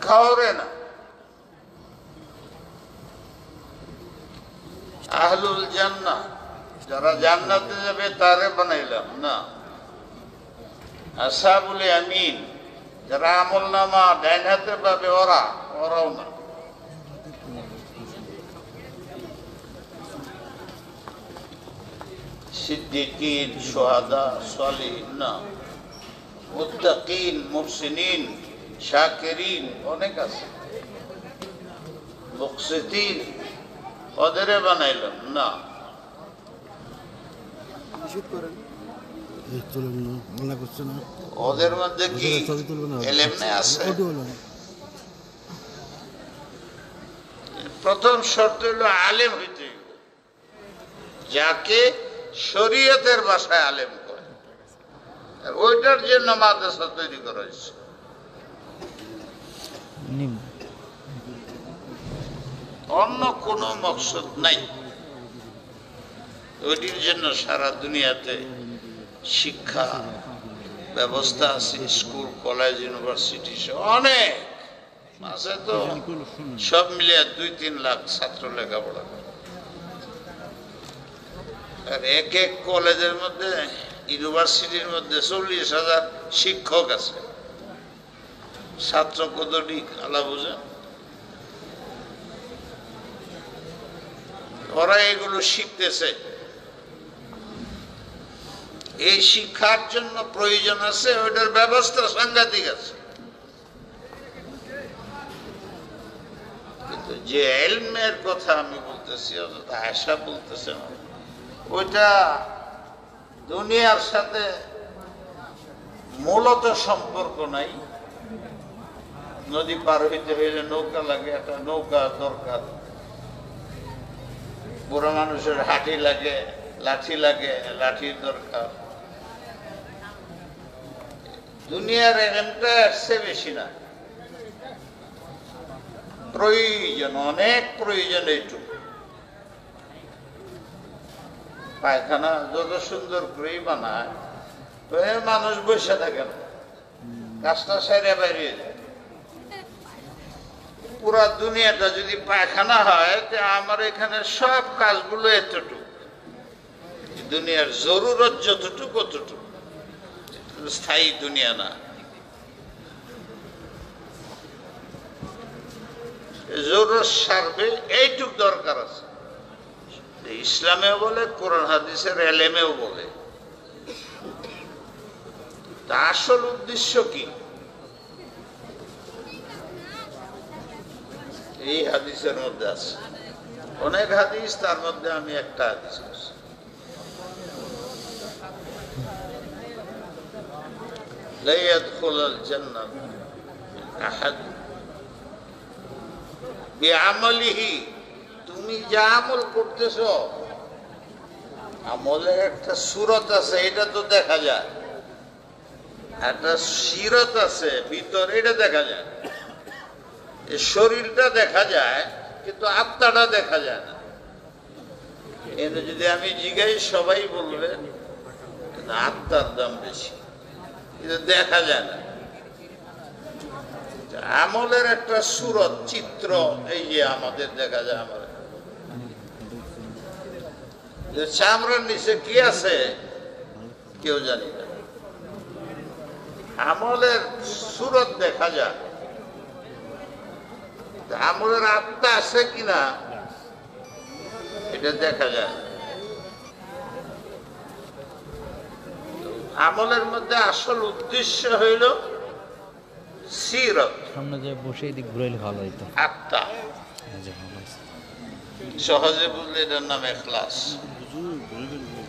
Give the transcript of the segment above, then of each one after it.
খাওয়ারে না। আহলুল জান্নাহ, যারা জান্নাতে যাবে তারে বানাইলাম না। আসহাবুল ইয়ামিন, যারা আমল নামা ডাইন হাতে পাবে ওরাও না। সিদ্দিকিন, শুহাদা, সালিহিন না। মুত্তাকিন, মুহসিনিন, শাকিরিন অনেক আছে। মুকসিতিন, ওদেরে বানাইলাম না। ওদের মধ্যে কি এলেম আছে? প্রথম শর্ত হলো আলেম হইতে, যাকে শরীয়তের ভাষায় আলেম করে। ওইটার জন্য মাদ্রাসা তৈরি করা হয়েছে। অন্য কোনো মকসদ নাই। ওইটির জন্য সারা দুনিয়াতে শিক্ষা ব্যবস্থা আছে, স্কুল, কলেজ, ইউনিভার্সিটি অনেক আছে। তো সব মিলিয়ে 2-3 লাখ ছাত্র লেখাপড়া করে। আর এক এক কলেজের মধ্যে, ইউনিভার্সিটির মধ্যে 40,000 শিক্ষক আছে। ছাত্র কতটি আলা বুঝেন? ওরা এগুলো শিখতেছে। এই শিক্ষার জন্য প্রয়োজন আছে, ওইটার ব্যবস্থা সাংঘাতিক আছে। কিন্তু যে ইলমের কথা আমি বলতেছি, আয়েশা বলতেছে না, ওইটা দুনিয়ার সাথে মূলত সম্পর্ক নাই। নদী পার হইতে হইলে নৌকা লাগে, একটা নৌকা দরকার। বুড়ো মানুষের হাঁটি লাগে, লাঠি লাগে, লাঠির দরকার। দুনিয়ার এলেমটা আসছে বেশি না, প্রয়োজন, অনেক প্রয়োজন। এইটুকু পায়খানা যত সুন্দর করেই বানায়, মানুষ বসে থাকে না, কাজটা সেরে বাইরে যায়। পুরা দুনিয়াটা যদি পায়খানা হয়, আমার এখানে সব কাজগুলো এতটুকু। দুনিয়ার জরুরত যতটুকু অতটুকু, স্থায়ী দুনিয়া না। জরুরত সারবে এইটুক দরকার আছে। ইসলামেও বলে, কোরআন হাদিসের এলেমেও বলে। তা আসল উদ্দেশ্য কি? এই হাদিসের মধ্যে আছে অনেক হাদিস, তার মধ্যে আমি একটা হাদিস করছি। লা ইয়াদখুলুল জান্নাহ আহাদ বিআমালিহি। তুমি যা আমল করতেছো, আমলের একটা সূরত আছে, এটা তো দেখা যায়। একটা সিরত আছে ভিতরে, এটা দেখা যায়। শরীরটা দেখা যায়, কিন্তু আত্মাটা দেখা যায় না। এর যদি আমি জিজ্ঞাই, সবাই বলবে আত্মার দাম বেশি, কিন্তু দেখা যায় না। আমলের একটা সূরত, চিত্র, এই যে আমাদের দেখা যায়। আমার চামড়ার নিচে কি আছে কেউ জানি না। আমলের সূরত দেখা যায়, আমলের আত্মা আছে কিনা এটা দেখা যায়। আমলের মধ্যে আসল উদ্দেশ্য হইল সিরত, সামনে যে বসে এদিক ঘুরাইলে ভালো হইতো। আত্মা সহজে বুঝলে এটার নাম ইখলাস।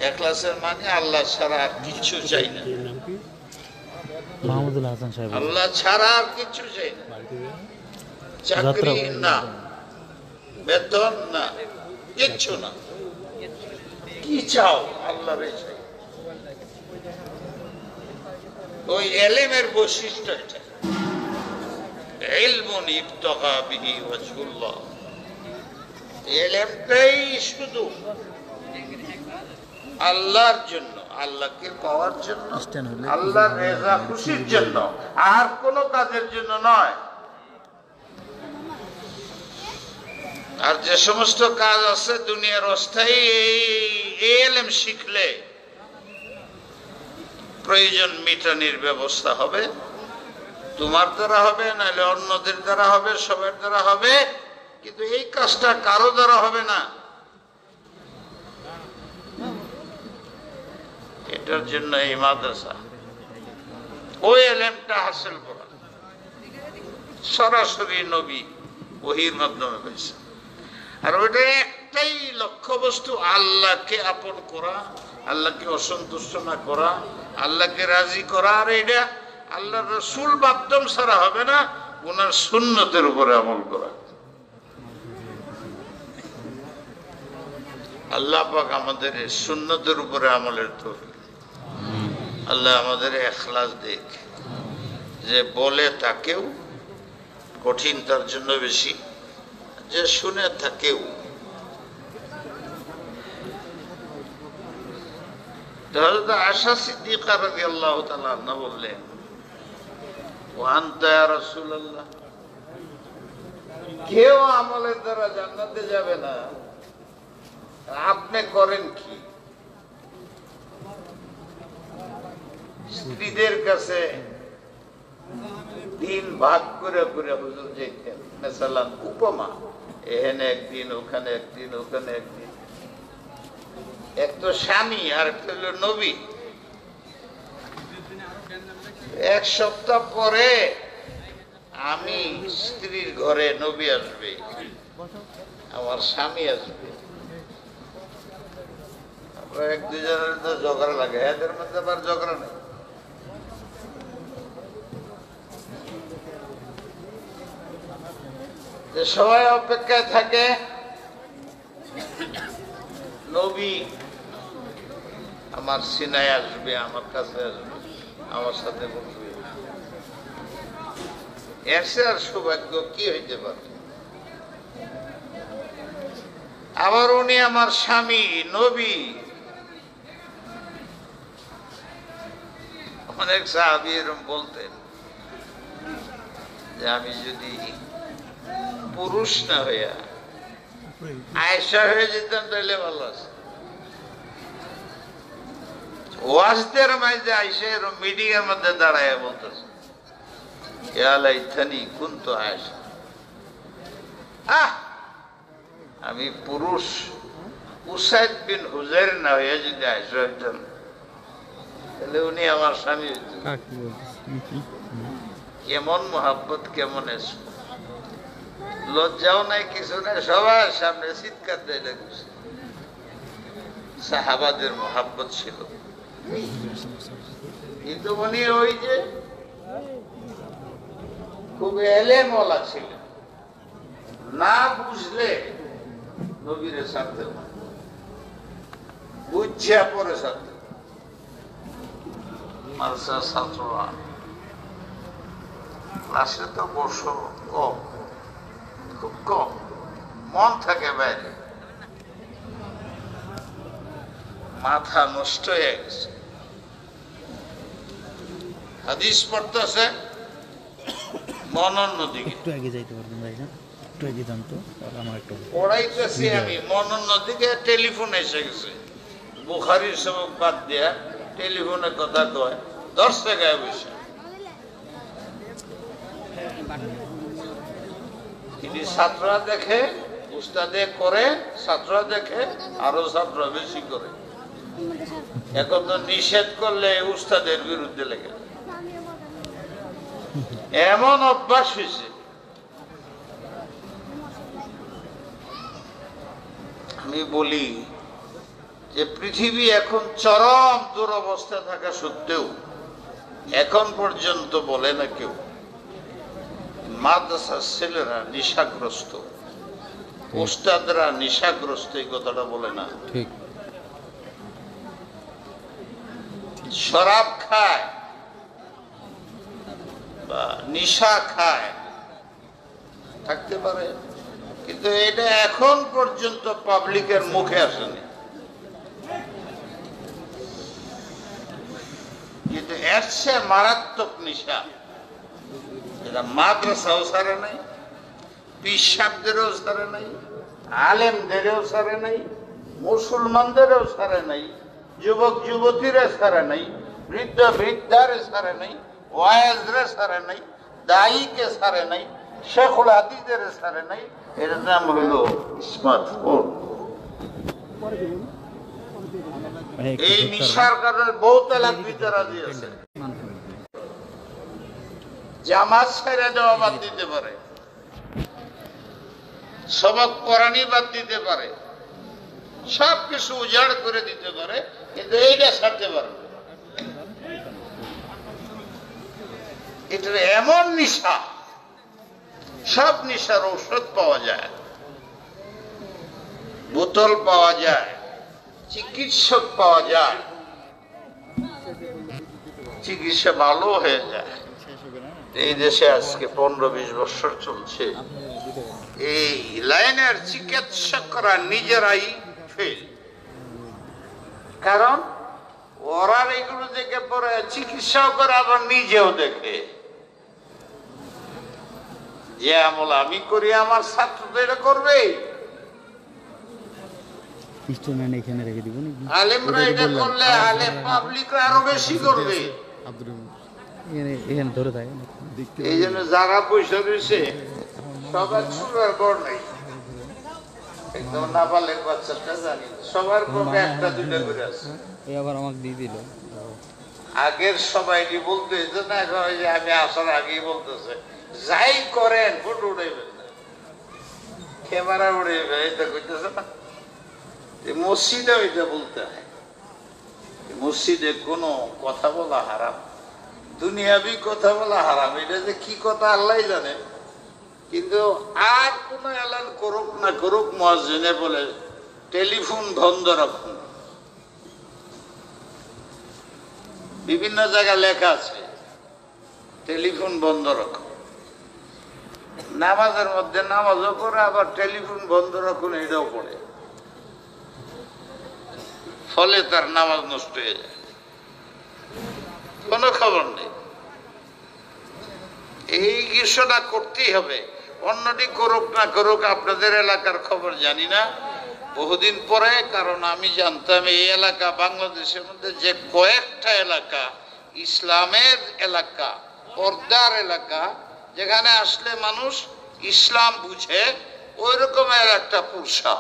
ইখলাসের মানে আল্লাহ ছাড়া আর কিছু চাই না। মাহমুদুল হাসান সাহেব, আল্লাহ ছাড়া আর কিছু চাই না। চাকরি না, বেতন না, কিচ্ছু না। কি চাও? আল্লাহর চাই। ওই এলেমের বৈশিষ্ট্য এটা। ইলমুন ইবতাগা বিহি ওয়াজহুল্লাহ। এলেমটাই শুধু আল্লাহর জন্য, আল্লাহকে পাওয়ার জন্য, আল্লাহর রেজা খুশির জন্য, আর কোন কাজের জন্য নয়। আর যে সমস্ত কাজ আছে দুনিয়ার অস্থায়ী, এই এলেম শিখলে প্রয়োজন মিটানির ব্যবস্থা হবে, তোমার দ্বারা হবে, নাহলে অন্যদের দ্বারা হবে, সবার দ্বারা হবে, কিন্তু এই কাজটা কারো দ্বারা হবে না। এটার জন্য এই মাদ্রাসা, ওই এলেমটা হাসিল করা সরাসরি নবী ওহীর মাধ্যমে পেয়েছে। আর ওইটা একটাই লক্ষ্য বস্তু, আল্লাহকে আপন করা, আল্লাহকে অসন্তুষ্ট না করা, আল্লাহকে রাজি করা। আর এটা আল্লাহ রসুল মাধ্যম ছাড়া হবে না, ওনার সুন্নতের উপরে আমল করা। আল্লাহ পাক আমাদের সুন্নতের উপরে আমলের তৌফিক, আল্লাহ আমাদের ইখলাস দেখ, যে বলে তাকেও কঠিন তার জন্য বেশি, যে শুনে তাকেও। হযরত আয়েশা সিদ্দিকা রাদিয়াল্লাহু তাআলা আনহা বললেন, ওয়া আনতা ইয়া রাসূলুল্লাহ, কেউ আমলের দ্বারা জান্নাতে যাবে না, আপনি করেন কি? স্ত্রীদের কাছে দিন ভাগ করে করে হুজুর যেতেন, মেসালান উপমা, এখানে একদিন, ওখানে একদিন, ওখানে একদিন। এক তো স্বামী আর একটা হলো নবী। এক সপ্তাহ পরে আমি স্ত্রীর ঘরে, নবী আসবে, আমার স্বামী আসবে, আমরা এক দুজনের তো ঝগড়া লাগে, এদের মধ্যে আবার ঝগড়া নেই। সবাই অপেক্ষায় থাকে, নবী আমার সিনায় আসবে, আমার কাছে আসবে, আমার সাথে বলবে। এর চেয়ে আর সৌভাগ্য কি হইতে পারে? আবার উনি আমার স্বামী, নবী। অনেক সাহাবী এরকম বলতেন যে আমি যদি পুরুষ না হইয়া আয়েশা হয়ে যেতাম তাহলে ভালো আছে। ওয়াজদের মাঝে আয়েশা এরকম মিডিয়ার মধ্যে দাঁড়ায় বলতেছে, ইয়া লাইতানি কুনতু আয়েশা, আমি পুরুষ উসাইদ বিন হুজাইর না হইয়া যদি আয়েশা হইতাম তাহলে উনি আমার স্বামী হইতেন। কেমন মোহাব্বত, কেমন লজ্জাও নাই, কিছু নাই, সবার সামনে চিৎকার দেয় লাগছে। সাহাবাদের মোহাব্বত ছিল, কিন্তু উনি ওই যে খুব এলেমওয়ালা ছিলেন, না বুঝলে নবীরে সাথে বুঝিয়া পরে সাথে মাদ্রাসার ছাত্ররা ক্লাসে তো বসো কম, খুব কম, মন থাকে বাইরে, মাথা নষ্ট হয়ে গেছে। হাদিস পড়তেছে, মন অন্যদিকে, একটু আগে যাইতে পারবেন ভাই, না একটু আগে যান তো, আমার একটু পড়াইতেছি আমি, মন অন্যদিকে। টেলিফোন এসে গেছে, বুখারীর সবক বাদ দিয়া টেলিফোনে কথা কয়, 10 টাকায় বসে। তিনি ছাত্ররা দেখে, উস্তাদে করে, ছাত্ররা দেখে, আরো ছাত্র বেশি করে। এখন তো নিষেধ করলে উস্তাদের বিরুদ্ধে লেগে এমন অভ্যাস হয়েছে। আমি বলি যে পৃথিবী এখন চরম দুরবস্থা থাকা সত্ত্বেও এখন পর্যন্ত বলে না কেউ মাদ্রাসার ছেলেরা নেশাগ্রস্ত, উস্তাদরা নেশাগ্রস্ত, এই কথাটা বলে না। ঠিক, শরাব খায় বা নেশা খায় থাকতে পারে, কিন্তু এটা এখন পর্যন্ত পাবলিকের মুখে আসেনি। কিন্তু এর চেয়ে মারাত্মক নেশা এটা মাদ্রাসাও ছাড়ে নাই, পীর সাহেবদেরও ছাড়ে নাই, আলেমদেরও ছাড়ে নাই, মুসলমানদেরও ছাড়ে নাই, যুবক যুবতীরা ছাড়ে নাই, বৃদ্ধ বৃদ্ধারে ছাড়ে নাই, ওয়াইজরে ছাড়ে নাই, দায়ীকে ছাড়ে নাই, শেখুল হাদিসের ছাড়ে নাই। এর নাম হইল স্মার্টফোন। এই নিশার কারণে বহুত এলাক ভিতরা দিয়েছে। জামাত ছেড়ে দেওয়া বাদ দিতে পারে, সবক পড়ানি বাদ দিতে পারে, সবকিছু উজাড় করে দিতে পারে, কিন্তু এইটা ছাড়তে পারবে। এটা এমন নিশা, সব নিশার ঔষধ পাওয়া যায়, বোতল পাওয়া যায়, চিকিৎসক পাওয়া যায়, চিকিৎসা ভালো হয়ে যায়। এই দেশে আজকে 15-20 বছর চলছে, এই লাইনের চিকিৎসকরা নিজেরাই ফেল। কারণ ওরা এগুলো দেখে পরে চিকিৎসাও করে, আবার নিজেও দেখে যে আমল আমি করি আমার ছাত্রদের করবে। এখানে রেখে দিব, আলেমরা এটা করলে আলেম পাবলিকরা আরো বেশি করবে। এখানে ধরে থাকে। এই জন্য যারা পয়সা রয়েছে সবার সুগার বড় নাই, একদম নাবালের বাচ্চাটা জানি সবার কমে একটা দুইটা করে আছে। আবার আমাকে দিয়ে দিল। আগের সবাই বলতে না, যে আমি আসার আগেই বলতেছে যাই করেন ফটো উড়াইবেন না, ক্যামেরা উড়াইবেন, এটা কইতেছে না। মসজিদে ওইটা বলতে হয়, মসজিদে কোনো কথা বলা হারাম, দুনিয়াবি কথা বলা হারাম। এটা যে কি কথা আল্লাহ জানে। কিন্তু আর কোন এলান করুক না করুক, মুয়াজ্জিনে বলে টেলিফোন বন্ধ রাখুন। বিভিন্ন জায়গায় লেখা আছে টেলিফোন বন্ধ রাখুন। নামাজের মধ্যে নামাজও করে, আবার টেলিফোন বন্ধ রাখুন এটাও পড়ে, ফলে তার নামাজ নষ্ট হয়ে যায়, কোনো খবর নেই। এই বিষয়টা করতেই হবে। অন্যটি করুক না করুক, আপনাদের এলাকার খবর জানি না বহুদিন পরে, কারণ আমি জানতাম এই এলাকা বাংলাদেশের মধ্যে যে কয়েকটা এলাকা ইসলামের এলাকা, পর্দার এলাকা, যেখানে আসলে মানুষ ইসলাম বুঝে, ওই রকমের একটা পুরসা।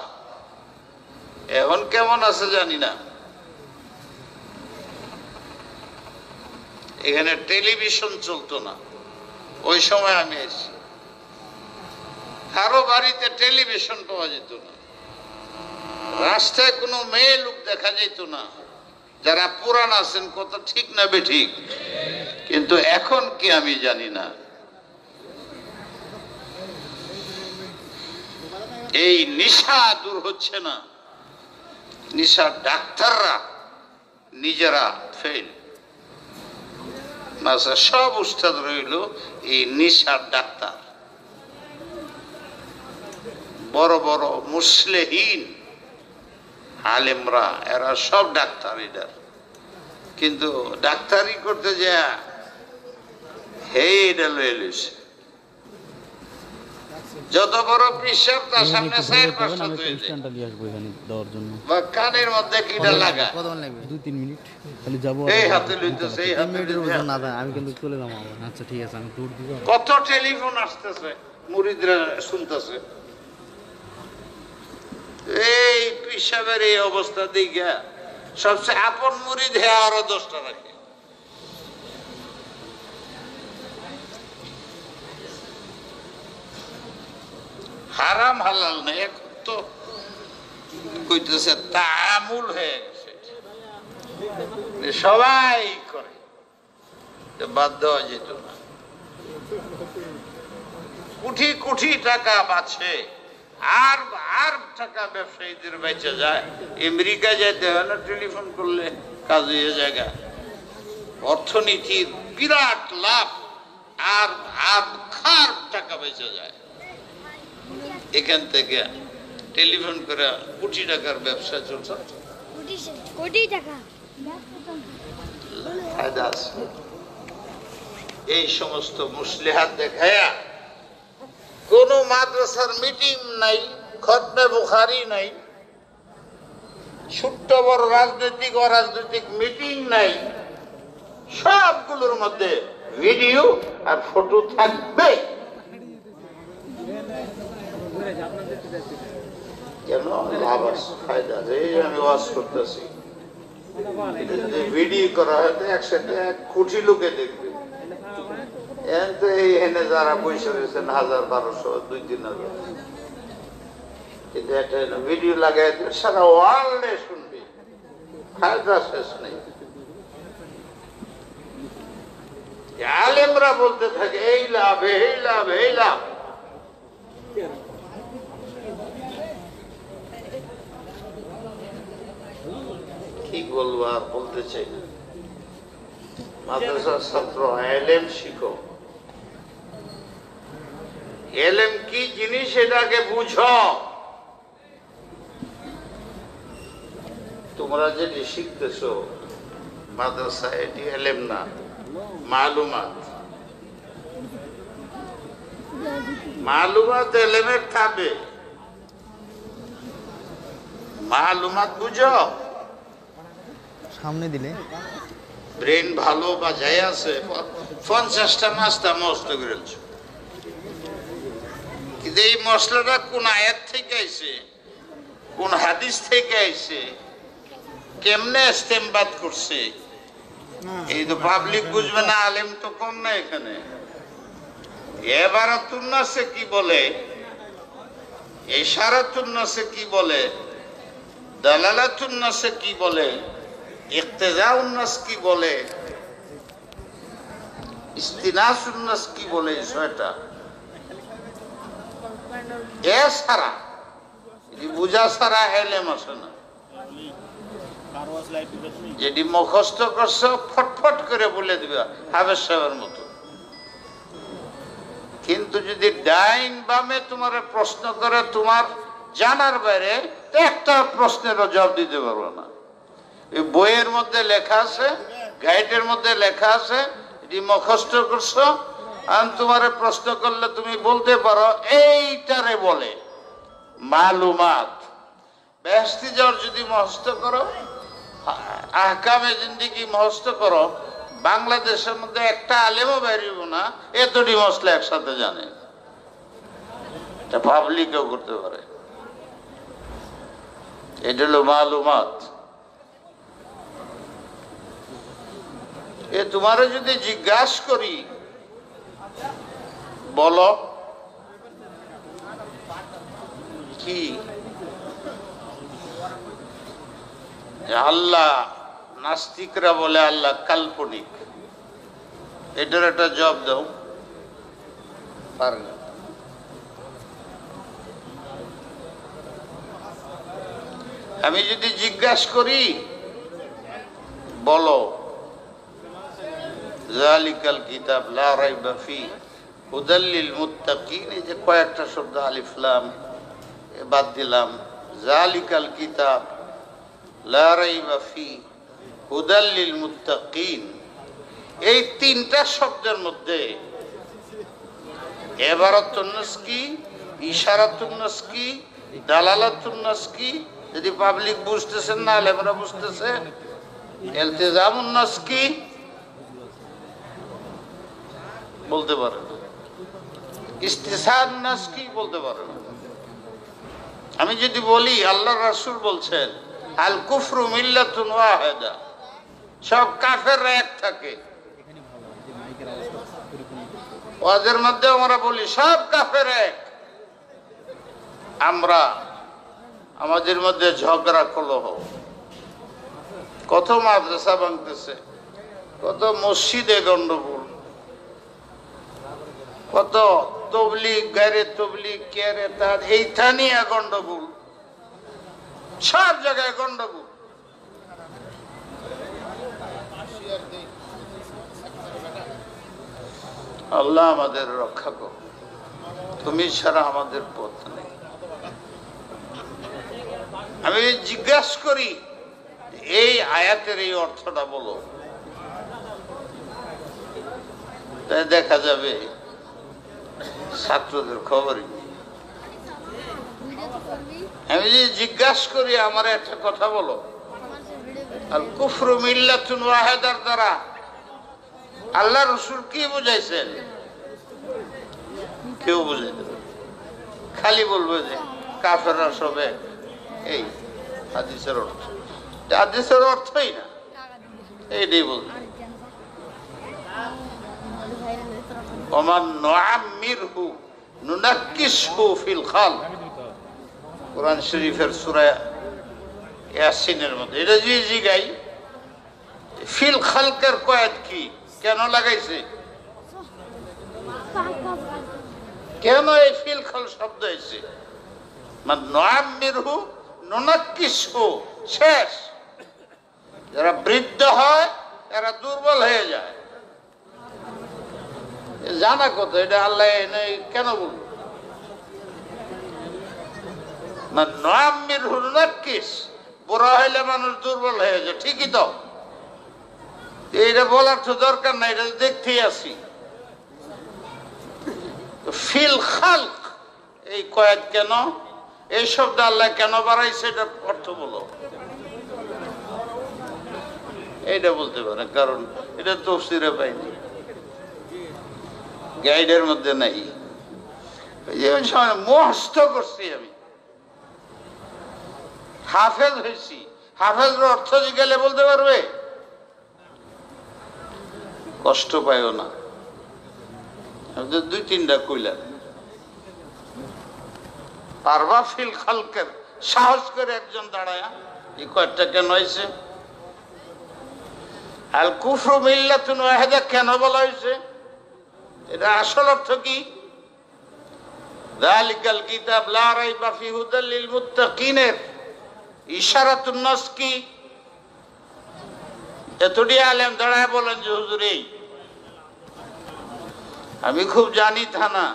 এখন কেমন আছে জানি না। এখানে টেলিভিশন চলতো না ওই সময় আমি এসেছি, কারো বাড়িতে টেলিভিশন পাওয়া যেত না, রাস্তায় কোনো মেয়ে লোক দেখা যেত না। যারা পুরান আছেন কত ঠিক না বেঠিক, কিন্তু এখন কি আমি জানি না। এই নিশা দূর হচ্ছে না, নিশার ডাক্তাররা নিজেরা ফেল। সব উস্তাদ রইল এই নিশার ডাক্তার, বড় বড় মুসলিহীন আলেমরা, এরা সব ডাক্তার। এটার কিন্তু ডাক্তারি করতে যা হে এটা লয়ে লইছে, যত বড় পিসাব তার সামনে সাইড পাঁচটা কানের মধ্যে কিটা লাগা 2-3 মিনিট খালি যাবো, এই হাতে লইতেছে, এই হাতে আমি কিন্তু চলে যাবো। আচ্ছা ঠিক আছে, আমি দৌড় দিব। কত টেলিফোন আসতেছে, মুরিদরা শুনতেছে। এই পিসাবের এই অবস্থা দিকে সবচেয়ে আপন মুরিদ হে আরো 10টা রাখে। হারাম হালাল নেই, এখন তো কইতেছে তামুল হয়ে গেছে, সবাই করে, বাদ দেওয়া যেত না। কোটি কোটি টাকা বাঁচে, আর আর টাকা ব্যবসায়ীদের বেঁচে যায়। আমেরিকা যেতে হয় না, টেলিফোন করলে কাজ হয়ে জায়গা, অর্থনীতির বিরাট লাভ, আর আর খার টাকা বেঁচে যায়। এখান থেকে টেলিফোন করে কোটি টাকার ব্যবসা চলছে, কোটি টাকা। এই সমস্ত মুসলিহাত দেখায়া কোন মাদ্রাসার মিটিং নাই, খতমে বুখারি নাই, ছোট্ট বড় রাজনৈতিক অরাজনৈতিক মিটিং নাই, সবগুলোর মধ্যে ভিডিও আর ফটো থাকবে। কেন? লাভ আছে, ফায়দা আছে। এই আমি ওয়াজ করতেছি, ভিডিও করা হয়তো একসাথে 1 কোটি লোকে দেখবে। এখানে যারা পয়সা রয়েছেন 1000-1200 2-3000, কিন্তু একটা ভিডিও লাগাই সারা ওয়ার্ল্ডে শুনবে, ফায়দা শেষ নেই। আলেমরা বলতে থাকে এই লাভ, এই লাভ, এই লাভ। কি বলবো আর বলতে চাই না। মাদ্রাসার ছাত্র এলেম শিখো, এলেম কি জিনিস এটাকে বুঝো। তোমরা যেটি শিখতেছো মাদ্রাসা, এটি এলেম না, মালুমাত। মালুমাত এলেমের খাবে, মালুমাত বুঝো। সামনে দিলে ব্রেন ভালো বাজায় আছে, 50টা নাস্তা মস্ত করেছ, কিন্তু এই মশলাটা কোন আয়াত থেকে আইছে, কোন হাদিস থেকে আইছে, কেমনে ইস্তেমবাদ করছে, এই তো পাবলিক বুঝবে না। আলেম তো কম না এখানে। এবারাতুন নাসে কি বলে, ইশারাতুন নাসে কি বলে, দালালাতুন নাসে কি বলে, ইক্তেজাউন নাস কি বলে, ইস্তিনাসুন নাস কি বলে, এই ছয়টা ছাড়া, বুঝা ছাড়া এলেম আসে না। যেটি মুখস্থ করছো ফটফট করে বলে দিবে হাফেজ সাহেবের মতো, কিন্তু যদি ডাইন বামে তোমার প্রশ্ন করে তোমার জানার বাইরে, একটা প্রশ্নেরও জবাব দিতে পারবো না। এই বইয়ের মধ্যে লেখা আছে, গাইডের মধ্যে লেখা আছে, এটি মুখস্থ করছো, আর তোমার প্রশ্ন করলে তুমি বলতে পারো এইটারে বলে মালুমাত। বেহেশতে যাওয়ার যদি মুখস্থ করো, আহকামে জিন্দেগি মুখস্থ করো, বাংলাদেশের মধ্যে একটা আলেমও বেরিব না এতটি মশলা একসাথে জানে। এটা পাবলিকও করতে পারে। এটা হলো মালুমাত। এ তোমারে যদি জিজ্ঞাসা করি, বলো কি আল্লাহ, নাস্তিকরা বলে আল্লাহ কাল্পনিক, এটার একটা জবাব দাও। পারবে? আমি যদি জিজ্ঞাসা করি, বলো যালিকাল কিতাব লা রাইবা ফি হুদাল লিল মুত্তাকিন, এই যে কয়েকটা শব্দ আলিফ লাম বাদ দিলাম, যালিকাল কিতাব লা রাইবা ফি হুদাল লিল মুত্তাকিন, এই 3টা শব্দের মধ্যে ইবারাতুন নাস কি, ইশারাতুন নাস কি, দালালাতুন নাস কি, যদি পাবলিক বুঝতেছেন না, আলেমরা বুঝতেছে, ইলতিজামুন নাস কি বলতে পারেন, ইস্তিসার নাস কি বলতে পারেন। আমি যদি বলি আল্লাহ রাসূল বলছেন আল কুফরু মিল্লাতুন ওয়াহিদা, সব কাফেররা এক থাকে, ওদের মধ্যে আমরা বলি সব কাফের এক, আমরা আমাদের মধ্যে ঝগড়া কলহ, কত মাদ্রাসা ভাঙতেছে, কত মসজিদে গন্ডগোল, কত তবলিগ গায়রে তবলিগ কেরে তার এইখানেই গন্ডগোল, সব জায়গায় গন্ডগোল। আল্লাহ আমাদের রক্ষা করো, তুমি ছাড়া আমাদের পথ নেই। আমি জিজ্ঞাসা করি এই আয়াতের এই অর্থটা বলো, তাই দেখা যাবে ছাত্রদের খবরই নেই। আমি যে জিজ্ঞাসা করি আমার একটা কথা বলো, আল কুফরু মিল্লাতুন ওয়াহিদার দ্বারা আল্লাহ রাসূল কি বুঝাইছেন? কেউ বুঝে না, খালি বলবে যে কাফেররা সবে। এই হাদিসের অর্থ, হাদিসের অর্থই না, এইটাই বলবে। ওমান নুআম্মিরহু নুনাক্কিসহু ফিল খালক, কোরআন শরীফের সূরা ইয়াসিনের মধ্যে। এটা যে জিগাই ফিল খালকের কয়েদ কি, কেন লাগাইছে? কেন এই ফিল খাল শব্দ হয়েছে? মানে নুআম্মিরহু নুনাক্কিসহু, শেষ। যারা বৃদ্ধ হয় এরা দুর্বল হয়ে যায়, জানা কথা। এটা আল্লাহ কেন বলবো? নুআম্মিরহু নুনাক্কিস, বুড়া হইলে মানুষ দুর্বল হয়ে যায়, ঠিকই তো। এটা বলার তো দরকার নাই, এটা দেখতেই আছি। ফিল খালক এই কয়েদ কেন, এই শব্দ আল্লাহ কেন বাড়াইছে, এটার অর্থ বলো। এইটা বলতে পারে, কারণ এটা তাফসীরে পাইনি, গাইডের মধ্যে নাই। মুখস্থ করছি আমি, হাফেজ হয়েছি, হাফেজের অর্থ জিজ্ঞাসা বলতে পারবে? কষ্ট পাইও না, দুই তিনটা কইলাম। পারবা ফিল খালকের, সাহস করে একজন দাঁড়ায় এই কয়েকটা কেন হয়েছে? আল কুফরু মিল্লাতুন ওয়াহিদা কেন বলা হয়েছে? এটা আসল অর্থ কি? যালিকাল কিতাব লা রাইবা ফিহি হুদাল লিল মুত্তাকিনের ইশারাতুন নাস কি? এতটি আলেম দাঁড়ায় বলেন যে হুজুর এই, আমি খুব জানি তা না,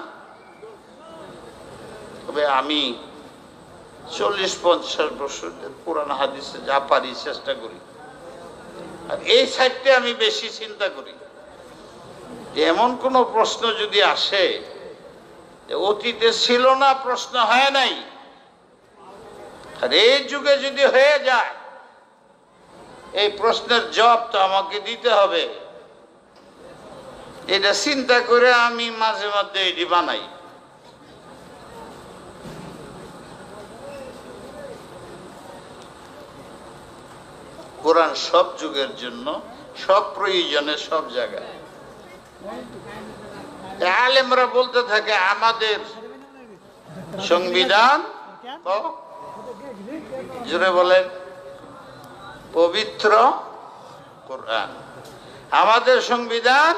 তবে আমি 40-50 বছর পুরান হাদিসে যা পারি চেষ্টা করি, আর এই সাইডটা আমি বেশি চিন্তা করি। এমন কোন প্রশ্ন যদি আসে অতীতে ছিল না, প্রশ্ন হয় নাই, আর এই যুগে যদি হয়ে যায়, এই প্রশ্নের জবাব তো আমাকে দিতে হবে। এটা চিন্তা করে আমি মাঝে মধ্যে এটি বানাই। কোরআন সব যুগের জন্য, সব প্রয়োজনে, সব জায়গায়। আলেমরা বলতে থাকে আমাদের সংবিধান, জোরে বলেন, পবিত্র কোরআন। আমাদের সংবিধান,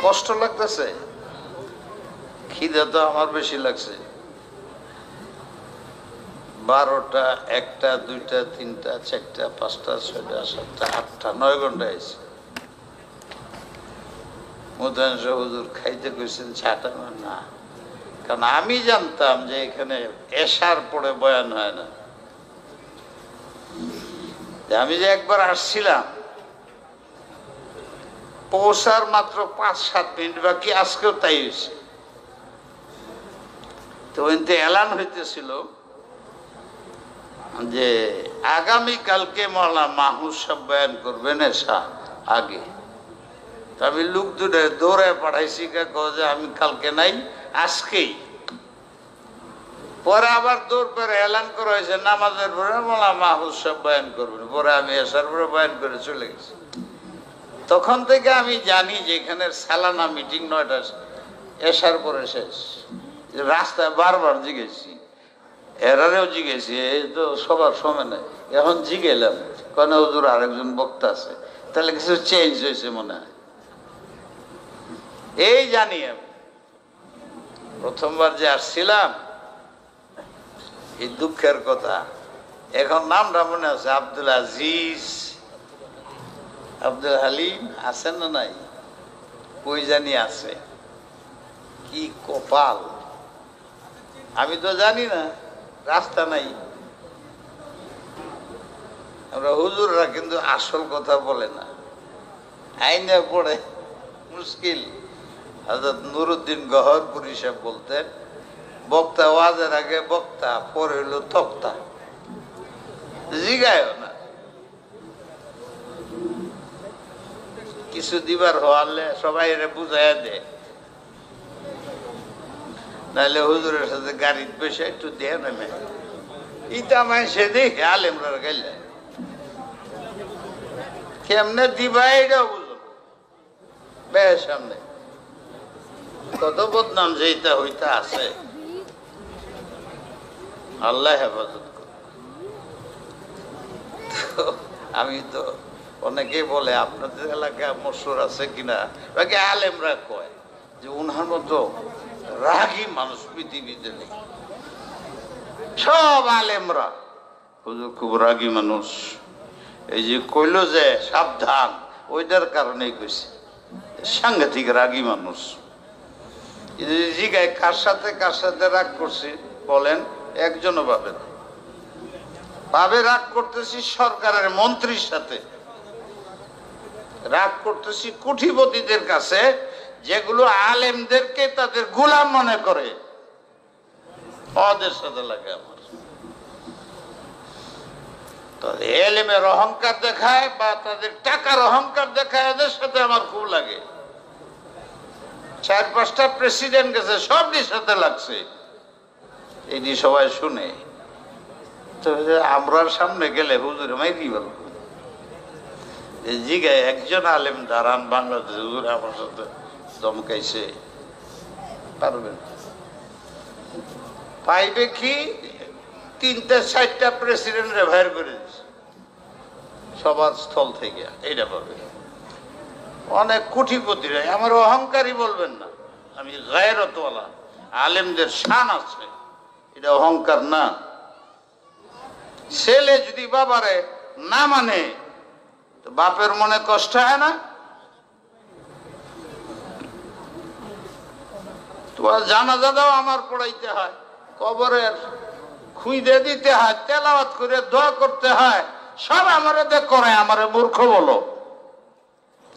কষ্ট লাগতেছে, খিদে তো আমার বেশি লাগছে। 12টা, 1টা, 2টা, 3টা, 4টা, 5টা, 6টা, 7টা, 8টা, 9 ঘন্টা হয়েছে। মুদাংশ হুজুর খাইতে কইছেন, ছাটা না, কারণ আমি জানতাম যে এখানে এশার পরে বয়ান হয় না। আমি যে একবার আসছিলাম, পৌঁছার মাত্র 5-7 মিনিট বাকি, আজকেও তাই হয়েছে। তো এলান হইতেছিল যে আগামীকালকে মাওলানা মাহমুদ সাহেব বয়ান করবেন এশা আগে। আমি লোক দুটো দৌড়ে পাঠাইছি, যে আমি কালকে নাই, আজকেই। পরে আবার দৌড় করে এলান করা হয়েছে নামাজের পরে মাওলানা মাহমুদ সাহেব বয়ান করবেন। পরে আমি এশার পরে বয়ান করে চলে গেছি। তখন থেকে আমি জানি যে এখানের সালানা মিটিং 9টা, এশার পরে শেষ। রাস্তায় বারবার জিগেছি, এরারেও জিগেছি, এই তো সবার সময় নাই। এখন জিগেলাম, কেন হুজুর আরেকজন বক্তা আছে, তাহলে কিছু চেঞ্জ হয়েছে মনে হয়। এই জানি আমি প্রথমবার যে আসছিলাম, এই দুঃখের কথা। এখন নামটা মনে আছে, আব্দুল আজিজ, আব্দুল হালিম আছেন না নাই, কই জানি আছে। কি কপাল, আমি তো জানি না, রাস্তা নাই। আমরা হুজুররা কিন্তু আসল কথা বলে না, আইনে পড়ে মুশকিল। হযরত নুরউদ্দিন গহরপুরী সাহেব বলতেন, বক্তা ওয়াজের আগে বক্তা, পরে হইলো তক্তা, জিগায়ও না। কিছু দিবার হওয়ালে সবাই এর বুঝাইয়া দেয়, নাহলে হুজুরের সাথে গাড়ির বসে একটু দেয় নেমে ইটা সে দেখে আলেমরা গাইলে কেমনে দিবা এটাও বুঝো বেশ সামনে কত বদনাম যেটা হইতা আছে, আল্লাহ হেফাজত করে। আমি তো অনেকেই বলে আপনাদের এলাকায় মশুর আছে কিনা, বাকি আলেমরা কয় যে উনার মতো রাগী মানুষ পৃথিবীতে নেই। সব আলেমরা হুজুর খুব রাগী মানুষ, এই যে কইল যে সাবধান, ওইটার কারণেই কইছে সাংঘাতিক রাগী মানুষ। জিগায় কার সাথে রাগ করছি বলেন, একজনও পাবে না। পাবে রাগ করতেছি সরকারের মন্ত্রীর সাথে, রাগ করতেছি কোটিপতিদের কাছে, যেগুলো আলেমদেরকে তাদের গোলাম মনে করে, ওদের সাথে লাগে আমার। তাদের এলেমের অহংকার দেখায় বা তাদের টাকার অহংকার দেখায়, এদের সাথে আমার খুব লাগে। 4-5টা প্রেসিডেন্ট গেছে, সবটির সাথে লাগছে, এটি সবাই শুনে। তো আমরার সামনে গেলে হুজুর মাইরি বলবো, জিগায় একজন আলেম দাঁড়ান বাংলাদেশ, হুজুর আমার সাথে দমকাইছে, পারবেন? পাইবে কি? 3-4টা প্রেসিডেন্ট রেভার করে দিচ্ছে সবার স্থল থেকে, এইটা পাবে। অনেক কোটিপতিরা, আমার অহংকারী বলবেন না, আমি গায়রতওয়ালা, আলেমদের শান আছে, এটা অহংকার না। ছেলে যদি বাবারে না মানে তো বাপের মনে কষ্ট হয় না? তোমার জানাজা দাও আমার পড়াইতে হয়, কবরের খুঁজে দিতে হয়, তেলাওয়াত করে দোয়া করতে হয়, সব আমারে দেখ করে। আমারে মূর্খ বলো,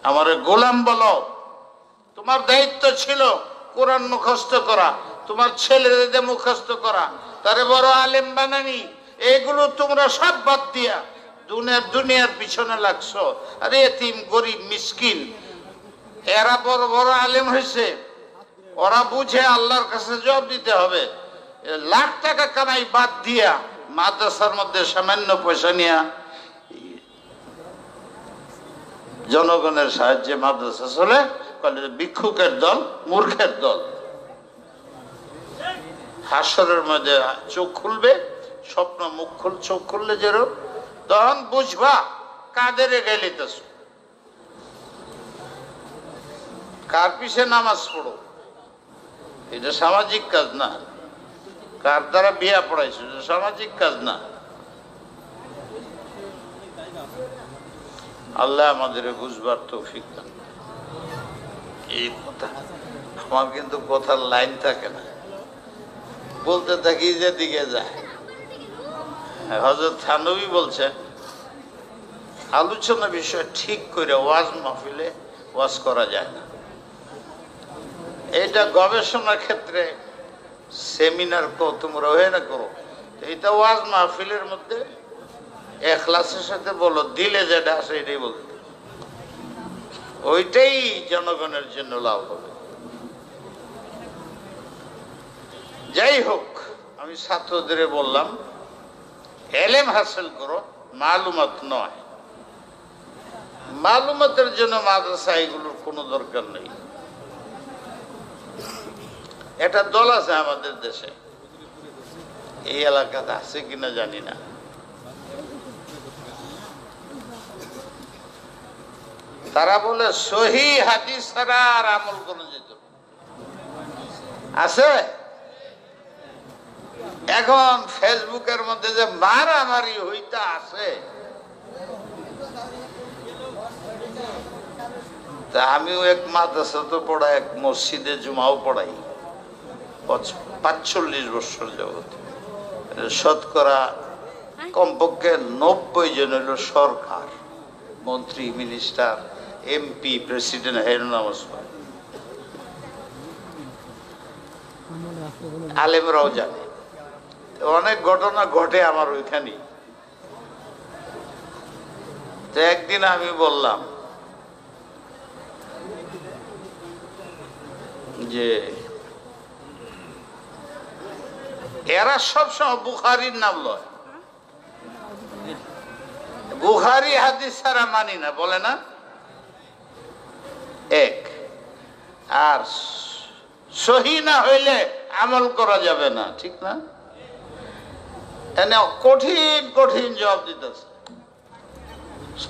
আমারে গোলাম বলো, তোমার দায়িত্ব ছিল কোরআন মুখস্থ করা, তোমার ছেলেদের মুখস্থ করা, তারে বড় আলেম বানানি। এগুলো তোমরা সব বাদ দিয়া দুনিয়ার পিছনে লাগছো। আরে এতিম গরিব মিসকিন এরা বড় বড় আলেম হয়েছে, ওরা বুঝে আল্লাহর কাছে জবাব দিতে হবে। লাখ টাকা কামাই বাদ দিয়া মাদ্রাসার মধ্যে সামান্য পয়সা নিয়া জনগণের সাহায্যে মাদ্রাসা চলে, ভিক্ষুকের দল, মূর্খের দল। হাসরের মধ্যে চোখ খুলবে, স্বপ্ন চোখ খুললে যেরকম, তখন বুঝবা কাদের গাইলিতেছ, কার পিছে নামাজ পড়ো। এটা সামাজিক কাজ না, কার দ্বারা বিয়া পড়াইছো, এটা সামাজিক কাজ না। আল্লাহ আমাদের বুঝবার তৌফিক দান। এই কথা আমার কিন্তু কথার লাইন থাকে না, বলতে থাকি যেদিকে যায়। হযরত থানভী বলছেন, আলোচনা বিষয় ঠিক করে ওয়াজ মাহফিলে ওয়াজ করা যায় না। এটা গবেষণার ক্ষেত্রে সেমিনার তোমরা হয়ে না করো, এটা ওয়াজ মাহফিলের মধ্যে এখলাসের সাথে বলো, দিলে যেটা আসে এটাই বলতে, ওইটাই জনগণের জন্য লাভ হবে। যাই হোক, আমি ছাত্রদের বললাম এলেম হাসিল করো, মালুমাত নয়। মালুমাতের জন্য মাদ্রাসা এগুলোর কোনো দরকার নেই। এটা দল আছে আমাদের দেশে, এই এলাকাতে আছে কিনা জানি না, তারা বলে সহি হাদিস ছাড়া আর আমল করে যেত আছে। এখন ফেসবুকের মধ্যে যে মারামারি হইতা আছে, তা আমিও এক মাদ্রাসা তো পড়াই, এক মসজিদে জুমাও পড়াই 45 বছর যাবত। শতকরা কমপক্ষে 90 জন হইল সরকার, মন্ত্রী, মিনিস্টার, এমপি, প্রেসিডেন্ট, হের নামাজ পড়ে। আলেমরাও জানে। অনেক ঘটনা ঘটে আমার ওইখানে। তো একদিন আমি বললাম যে এরা সবসময় বুখারীর নাম লয়, বুখারী হাদিস ছাড়া মানি না, বলে না এক, আর সহি না হইলে আমল করা যাবে না, ঠিক না? এনে কঠিন কঠিন জবাব দিতেছে,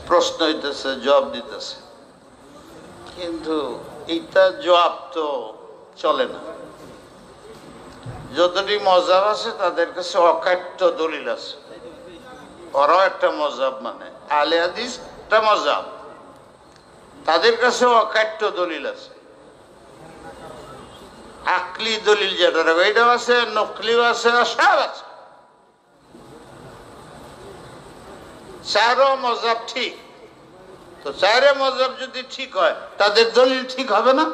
প্রশ্ন হইতেছে, জবাব দিতেছে, কিন্তু এইটা জবাব তো চলে না। যতটি মজাব আছে তাদের কাছে অকাট্য দলিল আছে, ওরাও একটা মজাব, মানে আহলে হাদিস একটা মজাব, তাদের কাছে অকাট্য দলিল আছে। আকলি দলিল যেটা এটাও আছে, নকলিও আছে, সব আছে। চারো মজাব ঠিক, তো চারে মজাব যদি ঠিক হয় তাদের দলিল ঠিক হবে না?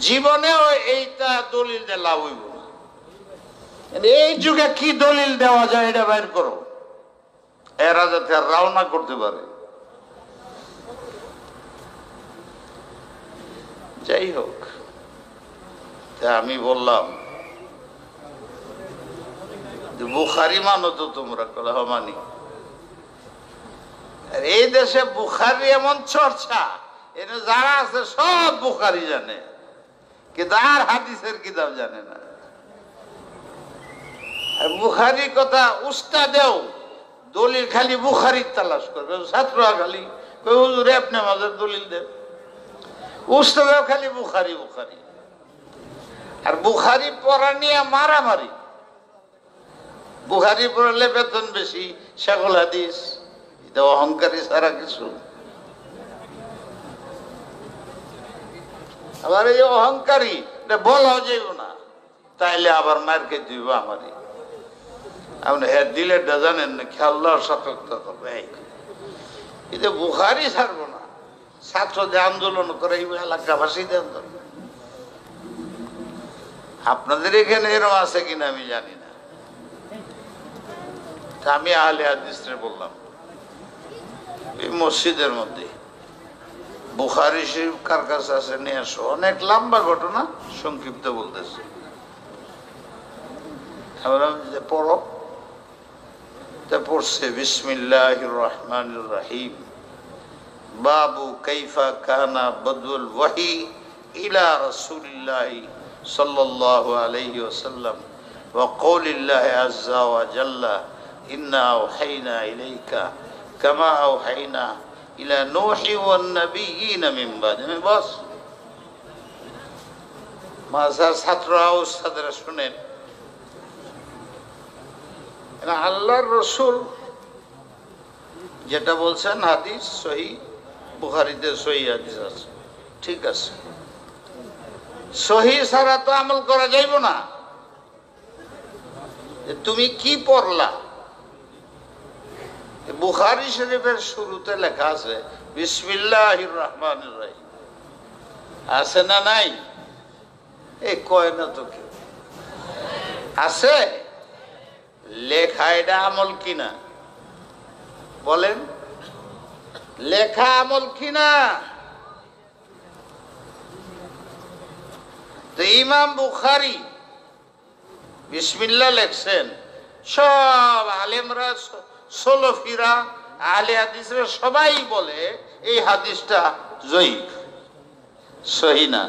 জীবনেও এইটা দলিল দিয়ে লাভ হইব না। এই যুগে কি দলিল দেওয়া যায় এটা বাইর করো, এরা যাতে আর রওনা করতে পারে। যাই হোক, আমি বললাম বুখারী মানো তো তোমরা? কলে হ মানি। এই দেশে বুখারী এমন চর্চা, এনে যারা আছে সব বুখারী জানে, কিন্তু আর হাদিসের কিতাব জানে না। বুখারী কথা উস্তাদেও দলিল খালি বুখারীর তালাশ করবে, ছাত্ররা খালি হুজুর আপনি আমাদের দলিল দেন, উস্তাদেও খালি বুখারী বুখারী। আর বুখারী পড়া নিয়ে মারামারি, বুখারী পড়লে বেতন বেশি, শেখুল হাদিস, এটা অহংকারী ছাড়া কিছু। আবার এই অহংকারী বলাও যাইব না, তাইলে আবার মার খেয়ে দিব আমারই। আপনি হ্যাঁ দিলেটা জানেন না, খেয়াল্লার সতর্কতা করবে। এটা বুখারী ছাড়বো না, ছাত্রদের আন্দোলন করে এলাকাবাসীদের আন্দোলন। আপনাদের এখানে এরকম আছে কিনা আমি জানি না। আমি আহলে হাদিসে বললাম এই মসজিদের মধ্যে বুখারী শরীফ কার কাছে আছে নিয়ে আসো। অনেক লম্বা ঘটনা, সংক্ষিপ্ত বলতেছে। পড়ো, তা পড়ছে বিসমিল্লাহির রহমানির রহিম, বাবু কাইফা কানা বদউল ওয়াহি ইলা রাসূলিল্লাহি সাল্লাল্লাহু আলাইহি ওয়াসাল্লাম ওয়া কওলিল্লাহি আযজা ওয়া জাল্লা ইন্না আওহাইনা ইলাইকা কামা আওহাইনা ইলা নূহি ওয়ান নাবিয়িনা মিন বাদি। বাস মাসার ছাত্ররা উস্তাদরা শুনেন, আল্লাহর রসুল যেটা বলছেন হাদিস সহি, বুখারীতে সহি হাদিস আছে, ঠিক আছে। সহি ছাড়া তো আমল করা যাইব না। তুমি কি পড়লা? বুখারী শরীফের শুরুতে লেখা আছে বিসমিল্লাহির রহমানির রহিম, আছে না নাই? এই কয় না তো কেউ, আছে লেখা। এটা আমল কিনা বলেন? লেখা আমল কিনা? তো ইমাম বুখারী বিসমিল্লাহ লেখছেন, সব আলেমরা, সলফিরা, আহলে হাদিসরা সবাই বলে এই হাদিসটা জয়ীফ, সহি না।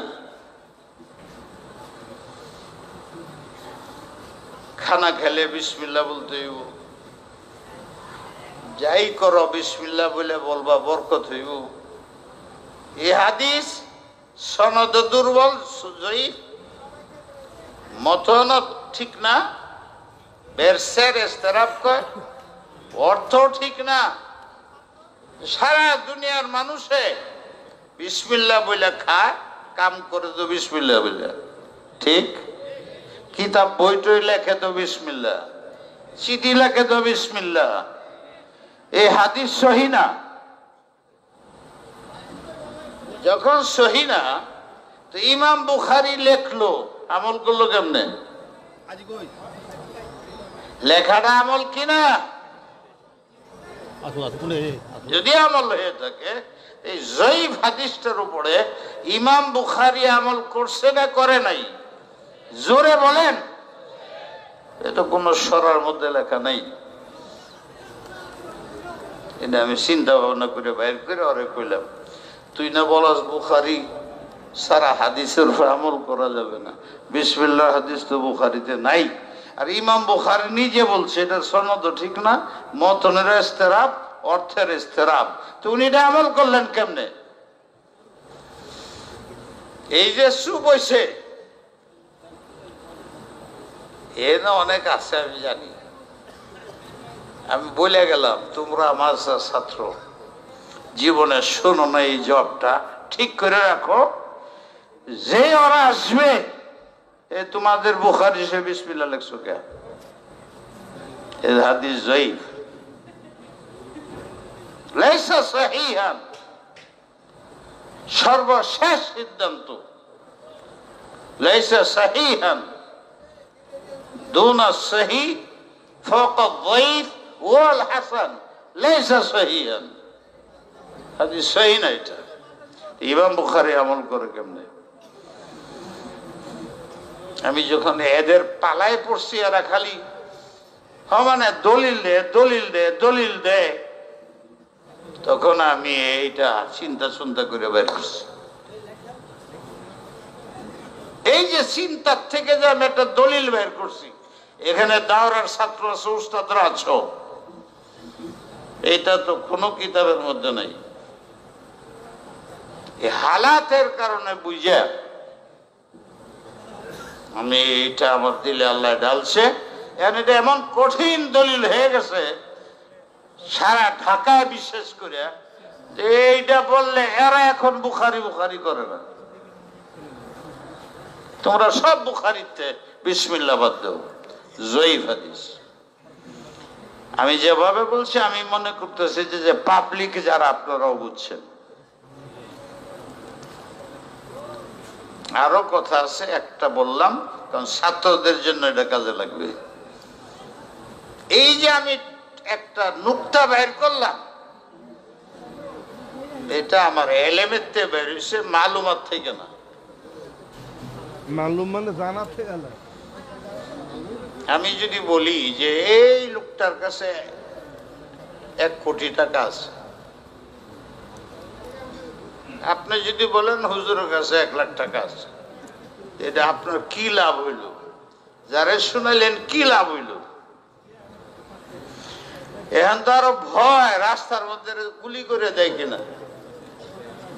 খানা খেলে বিসমিল্লাহ বলতে হইব, যাই করো বিসমিল্লাহ বলে বলবা, বরকত হইব। এই হাদিস সনদ দুর্বল, জয়ীফ, মতন ঠিক না, বেরসের ইস্তেরাব কয়, অর্থ ঠিক না। সারা দুনিয়ার মানুষে বিসমিল্লাহ বলে খায়, কাম করে তো বিসমিল্লাহ বলে, ঠিক? কিতাব বইটই লেখে তো বিসমিল্লাহ, চিঠি লেখে তো বিসমিল্লাহ। এই হাদিস সহি না। যখন সহি না, তো ইমাম বুখারী লেখলো, আমল করলো কেমনে? লেখাটা আমল কিনা? যদি আমল হয়ে থাকে, এই জয়ীফ হাদিসটার উপরে ইমাম বুখারী আমল করছে না করে নাই? জোরে বলেন। এটা কোন সরার মধ্যে লেখা নাই। এটা আমি চিন্তা ভাবনা করে বাইর করে ওরে কইলাম, তুই না বলাস বুখারী সারা হাদিসের উপর আমল করা যাবে না, বিসমিল্লাহ হাদিস তো বুখারীতে নাই। আর ইমাম বুখারী নিজে বলছে এটার সনদ ঠিক না, মতনের ইস্তেরাব, অর্থের ইস্তেরাব। তো উনি এটা আমল করলেন কেমনে? এই যে চুপ হইছে, এ না অনেক আছে আমি জানি। আমি বলে গেলাম তোমরা আমার ছাত্র, জীবনে শোনো না এই জবটা, ঠিক করে রাখো। যে ওরা আসবে, এ তোমাদের বুখারী সে বিসমিল্লাহ লেখছো কে? এ হাদিস জয়ীফ, লাইসা সহিহান। সর্বশেষ সিদ্ধান্ত, লাইসা সহিহান দুনা সহিহ ফাওকা যায়ীফ ওয়াল হাসান, লাইসা সহিহান। হাদিস সহিহ না এটা। ইমাম বুখারী আমল করে কেমনে? আমি যখন এদের পালায় পড়ছি, এরা খালি মানে দলিল দে দলিল দে দলিল দে, তখন আমি এইটা চিন্তা করে বের করছি। এই যে চিন্তার থেকে যে আমি একটা দলিল বের করছি, এখানে দাওরার ছাত্র আছে, উস্তাদরা আছো, এটা তো কোনো কিতাবের মধ্যে নাই। এই হালাতের কারণে বুঝা আমি এটা আমার দিলে আল্লাহ ঢালছে। এটা এমন কঠিন দলিল হয়ে গেছে সারা ঢাকায়, বিশেষ করে এইটা বললে এরা এখন বুখারী বুখারী করে না। তোমরা সব বুখারীতে বিসমিল্লাহ বাদ দাও, জয়ীফ হাদিস। আমি যেভাবে বলছি, আমি মনে করতেছি যে পাবলিক যারা, আপনারাও বুঝছেন। আরো কথা আছে, একটা বললাম কারণ ছাত্রদের জন্য এটা কাজে লাগবে। এই যে আমি একটা নুকতা বের করলাম, এটা আমার এলেমের থেকে বের হয়েছে, মালুমাত থেকে না। মালুম মানে জানা থেকে। আমি যদি বলি যে এই লোকটার কাছে 1 কোটি টাকা আছে, আপনি যদি বলেন হুজুরের কাছে 1 লাখ টাকা আছে, এটা আপনার কি লাভ হইল? যারা শুনাইলেন কি লাভ হইল? এখন তো আরো ভয়, রাস্তার মধ্যে গুলি করে দেয় কিনা,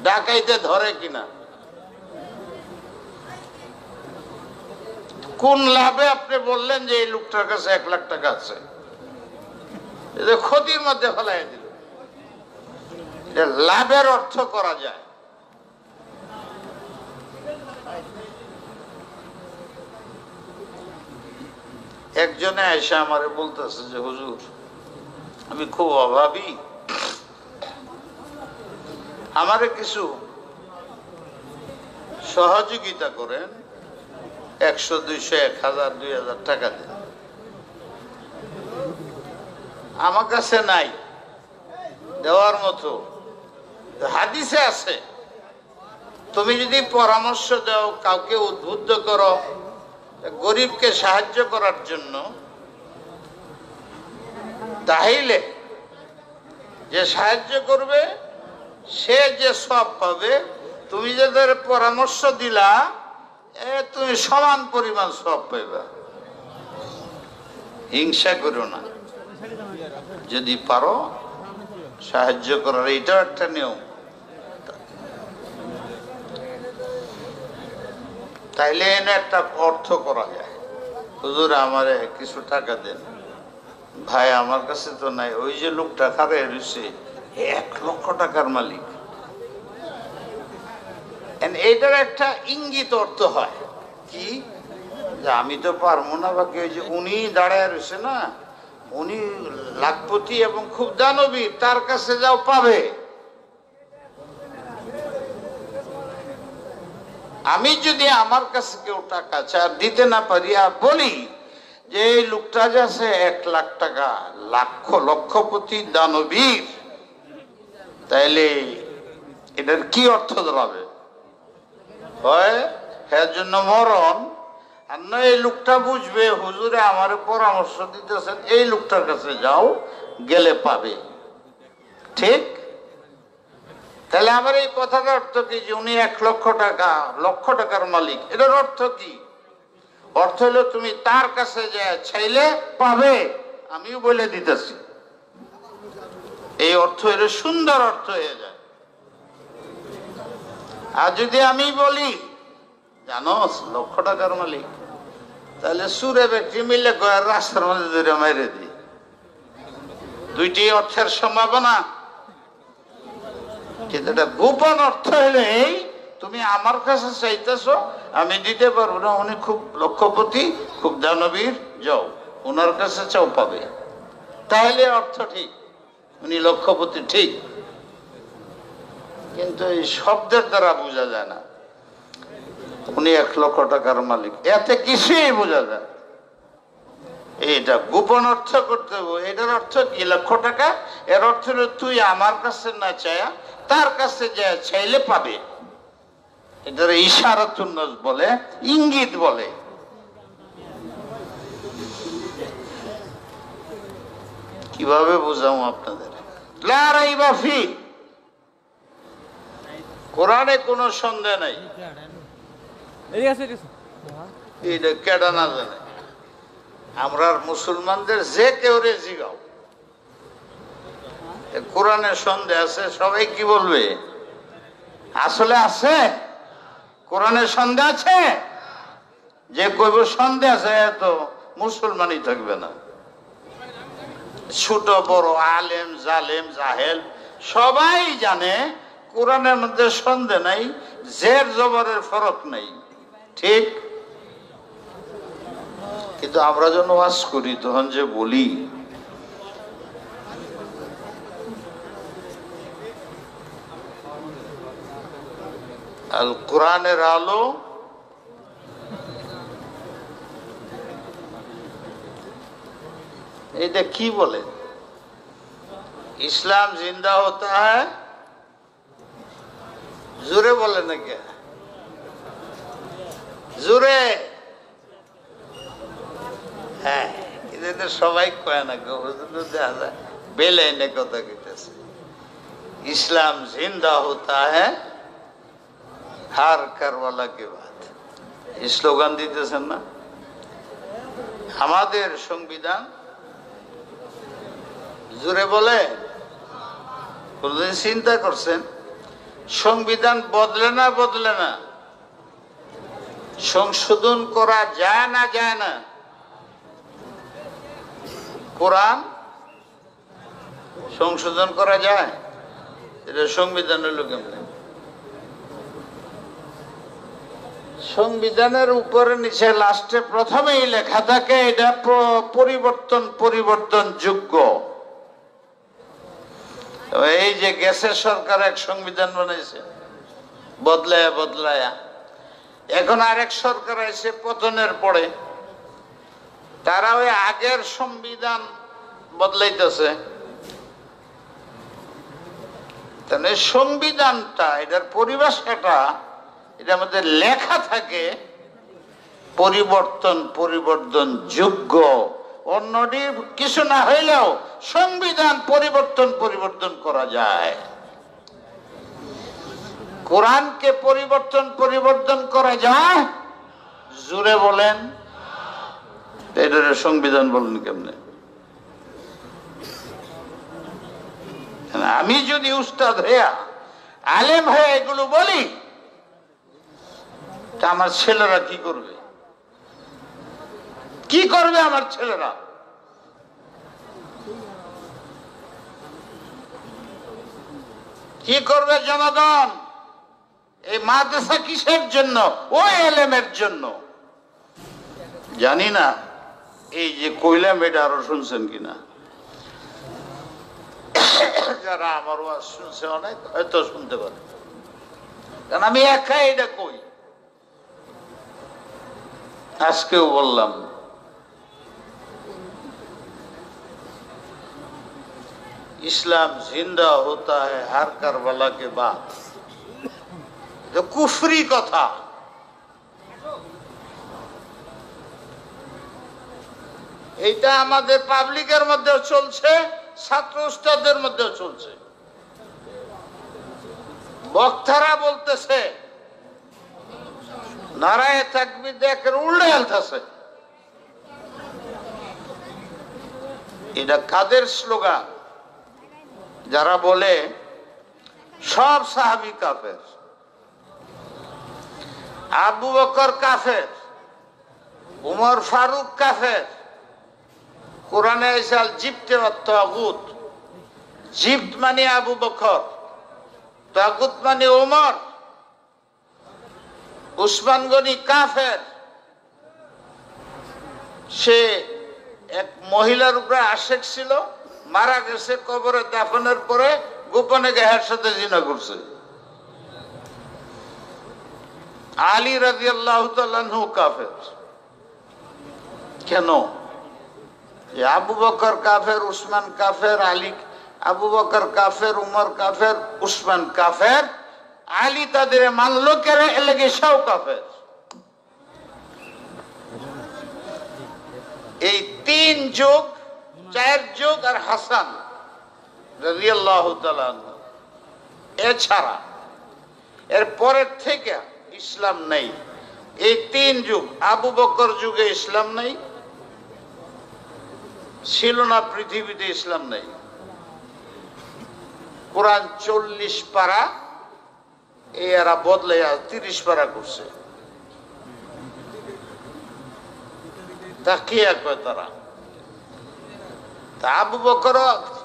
ডাকাইতে ধরে কিনা। কোন লাভে আপনি বললেন যে এই লোকটার কাছে 1 লাখ টাকা আছে? ক্ষতির মধ্যে ফেলাই দিল। লাভের অর্থ করা যায়। একজনে এসে আমারে বলতেছে যে হুজুর, আমি খুব অভাবী, আমারে কিছু সহযোগিতা করেন, 100, 200, 1000, 2000 টাকা দেন। আমার কাছে নাই দেওয়ার মতো। হাদিসে আছে, তুমি যদি পরামর্শ দাও, কাউকে উদ্বুদ্ধ করো গরিবকে সাহায্য করার জন্য, তাহলে যে সাহায্য করবে সে যে সব পাবে, তুমি যাদের পরামর্শ দিলা তুমি সমান পরিমাণ সব পাইবা। হিংসা করো না, যদি পারো সাহায্য করার, এটাও একটা নিয়ম। তাইলে এনে একটা অর্থ করা যায়। হুজুর আমারে কিছু টাকা দেন। ভাই আমার কাছে তো নাই। ওই যে লোকটা খাবে রয়েছে 1 লক্ষ টাকার মালিক, এইটার একটা ইঙ্গিত অর্থ হয় কি, যে আমি তো পারবো না, বাকি ওই যে উনি দাঁড়ায় রয়েছে না, উনি লাখপতি এবং খুব দানবী, তার কাছে যাও পাবে। আমি যদি আমার কাছে কেউ টাকা চায় আর দিতে না পারি আর বলি যে এই লোকটা যে আছে 1 লাখ টাকা লক্ষপতি দানবীর, তাইলে এটার কি অর্থ দাঁড়াবে? হয় এর জন্য মরণ, আর না এই লোকটা বুঝবে হুজুরে আমার পরামর্শ দিতেছেন, এই লোকটার কাছে যাও, গেলে পাবে। ঠিক? তাহলে আমার এই কথাটার অর্থ কি যে উনি 1 লক্ষ টাকার মালিক, এটার অর্থ কি? অর্থ হলো তুমি তার কাছে যে চাইলে পাবে, আমিও বলে দিতেছি। এই অর্থ এর সুন্দর অর্থ হয়ে যায়। আর যদি আমি বলি জানো 1 লক্ষ টাকার মালিক, তাহলে সুরে ব্যক্তি মিলে গয়ার রাস্তার মধ্যে ধরে মেরে দিই। দুইটি অর্থের সম্ভাবনা, কিন্তু এটা গোপন অর্থ হলে এই তুমি আমার কাছে চাইতেছো, আমি দিতে পারবো না, উনি খুব লক্ষপতি, খুব দানবীর, যাও ওনার কাছে চাও, পাবে। তাহলে অর্থ ঠিক, উনি লক্ষপতি ঠিক, কিন্তু এই শব্দের দ্বারা বোঝা যায় না উনি 1 লক্ষ টাকার মালিক, এতে কিছুই বোঝা যায়। এইটা গোপন অর্থ করতে হবে। এটার অর্থ কি? 1 লক্ষ টাকা, এর অর্থ হলো তুই আমার কাছে না চায়া তার কাছে যা চাইলে পাবে। এটার ইশারাতুন নজ বলে, ইঙ্গিত বলে। কিভাবে বুঝাবো আপনাদের? লা রাইবা ফি, কোরআনে কোনো সন্দেহ নাই। এটা কেডা না জানে? আমরা মুসলমানদের যে কেউ রে জিগাও কোরআনে সন্দেহ আছে, সবাই কি বলবে? আসলে আছে? কোরআনে সন্দেহ আছে? যে কইব সন্দেহ আছে তো মুসলমানই থাকবে না। ছোট বড়, আলেম জালেম জাহেল সবাই জানে কোরআনের মধ্যে সন্দেহ নাই, জের জবরের ফরক নাই। ঠিক? কিন্তু আমরা যখন ওয়াজ করি তখন যে বলি আল কোরআনের আলো এটা কি বলে? ইসলাম জিন্দা হতা হ্যায়, জোরে বলে নাকি? জোরে? হ্যাঁ, এটা সবাই কয় না, দেখা যায় বেলাইনে কথা কইতেছে। ইসলাম জিন্দা হতা হ্যায় হার কারওয়ালা কে বাদ, এই স্লোগান দিতেছেন না? আমাদের সংবিধান জোরে বলে? কোনদিন চিন্তা করছেন সংবিধান বদলে না বদলে না? সংশোধন করা যায় না যায় না? কোরআন সংশোধন করা যায়? এটা সংবিধানের লোক কেমন? সংবিধানের উপরে নিচে লাস্টে প্রথমেই লেখা থাকে এটা পরিবর্তন যোগ্য। এই যে গ্যাসের সরকার এক সংবিধান বানাইছে বদলায়া, এখন আরেক সরকার আছে পতনের পরে, তারা ওই আগের সংবিধান বদলাইতেছে। তাহলে সংবিধানটা, এটার পরিভাষাটা, এটার মধ্যে লেখা থাকে পরিবর্তন যোগ্য। অন্যটি কিছু না হইলেও সংবিধান পরিবর্তন করা যায়। কোরআনকে পরিবর্তন করা যায়? জোরে বলেন। এটার সংবিধান বলেন কেমনে? আমি যদি উস্তাদ হইয়া আলেম হয়ে এগুলো বলি, তা আমার ছেলেরা কি করবে? কি করবে আমার ছেলেরা? কি করবে জনগণ? এই মাদ্রাসা কিসের জন্য? ওই এলেমের জন্য। জানি না এই যে কইলাম এটা আরো শুনছেন কিনা। যারা আমার ওয়াজ শুনছে অনেক হয়তো শুনতে পারে, কারণ আমি একা এটা কই। আজকেও বললাম, ইসলাম জিন্দা হতা है हर करबला के बाद। কুফরি কথা। এইটা আমাদের পাবলিকের মধ্যেও চলছে, ছাত্র উস্তাদের মধ্যেও চলছে। বক্তারা বলতেছে, নারায়ে তাকবীর দেখে উল্টে হেলতেছে। এটা কাদের স্লোগান? যারা বলে সব সাহাবী কাফের, আবু বকর কাফের, উমর ফারুক কাফের। কোরআনে আল জিপ্তে তাগুত, জিপ্ত মানে আবু বকর, তাগুত মানে উমর। উসমান গনি কাফের, সে এক মহিলার উপরে আশেক ছিল, মারা গেছে, কবরে দাফনের পরে গোপনে গায়ের সাথে জিনা করছে। আলী রাদিয়াল্লাহু তাআলা আনহু কাফের। কেন? আবু বকর কাফের, উসমান কাফের, আলী, আবু বকর কাফের, উমর কাফের, উসমান কাফের, আলী তাদের মানলো কেন? এলাকে সব কাফের। এই তিন যুগ, চার যুগ আর হাসান রাদিয়াল্লাহু তাআলা আনহু, এছাড়া এর পরের থেকে ইসলাম নেই। এই তিন যুগ, আবু বকর যুগে ইসলাম নেই, ছিল না পৃথিবীতে, ইসলাম নেই। কোরআন 40 পারা, এরা বদলে 30 পারা করছে। তা কি কয় তারা? তা আবু বকর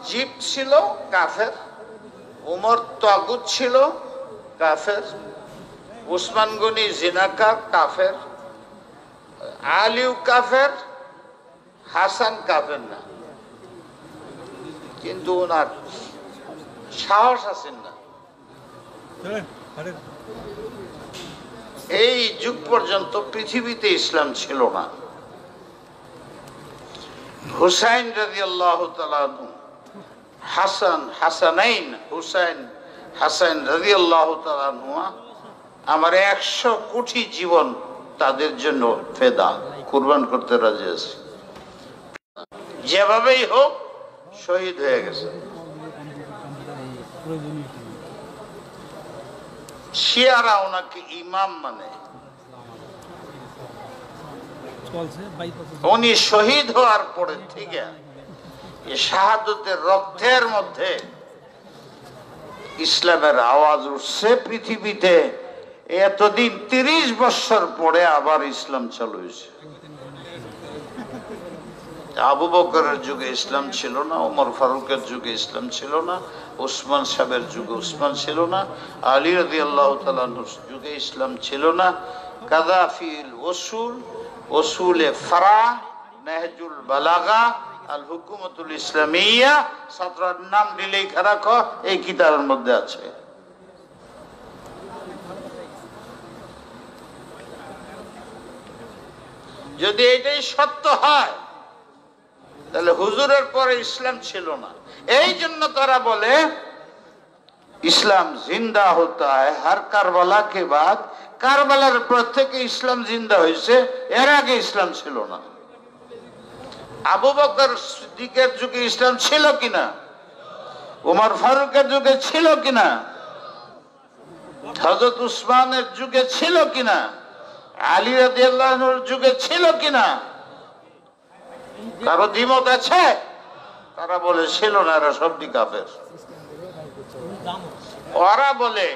জিপ ছিল কাফের, উমর তাগুত ছিল কাফের, উসমান গনি জিনাকার কাফের, আলীও কাফের, হাসান কাফের না। কিন্তু ওনার সাহস আছেন না। এই যুগ পর্যন্ত পৃথিবীতে ইসলাম ছিল না। হুসাইন রাদিয়াল্লাহু তাআলা আনহু, হাসান, হাসানাইন, হুসাইন হাসান রাদিয়াল্লাহু তাআলা আনহু, আমার 100 কোটি জীবন তাদের জন্য ফেদা, কুরবান করতে রাজি আছি। যেভাবেই হোক শহীদ হয়ে গেছে। শিয়ারা ওনাকে ইমাম মানে। উনি শহীদ হওয়ার পরে থেকে শাহাদতের রক্তের মধ্যে ইসলামের আওয়াজ উঠছে পৃথিবীতে। এতদিন 30 বছর পরে আবার ইসলাম চালু হয়েছে। আবু বকরের যুগে ইসলাম ছিল না, ওমর ফারুকের যুগে ইসলাম ছিল না, উসমান সাহেবের যুগে উসমান ছিল না, আলী রাদিয়াল্লাহু তাআলার যুগে ইসলাম ছিল না। কাদাফিল ওসুল, ওসুলে ফারা, নাহজুল বালাগা, আল হুকুমাতুল ইসলামিয়া, ছাত্রের নাম দিলেই খারাপ, এই কিতাবের মধ্যে আছে। যদি এটাই সত্য হয় তাহলে হুজুরের পরে ইসলাম ছিল না। এই জন্য তারা বলে ইসলাম জিন্দা হতা হ্যায় হর কারবালা কে বাদ। কারবালার পর থেকে ইসলাম জিন্দা হয়েছে, এর আগে ইসলাম ছিল না। আবু বকর সিদ্দিকের যুগে ইসলাম ছিল কিনা? ওমর ফারুকের যুগে ছিল কিনা? হযরত উসমানের যুগে ছিল কিনা? আলী রাদিয়াল্লাহু আনহুর যুগে ছিল কিনা? কারো দ্বিমত আছে? তারা বলে ছিল না, এরা সবটি কাফের। ওরা বলে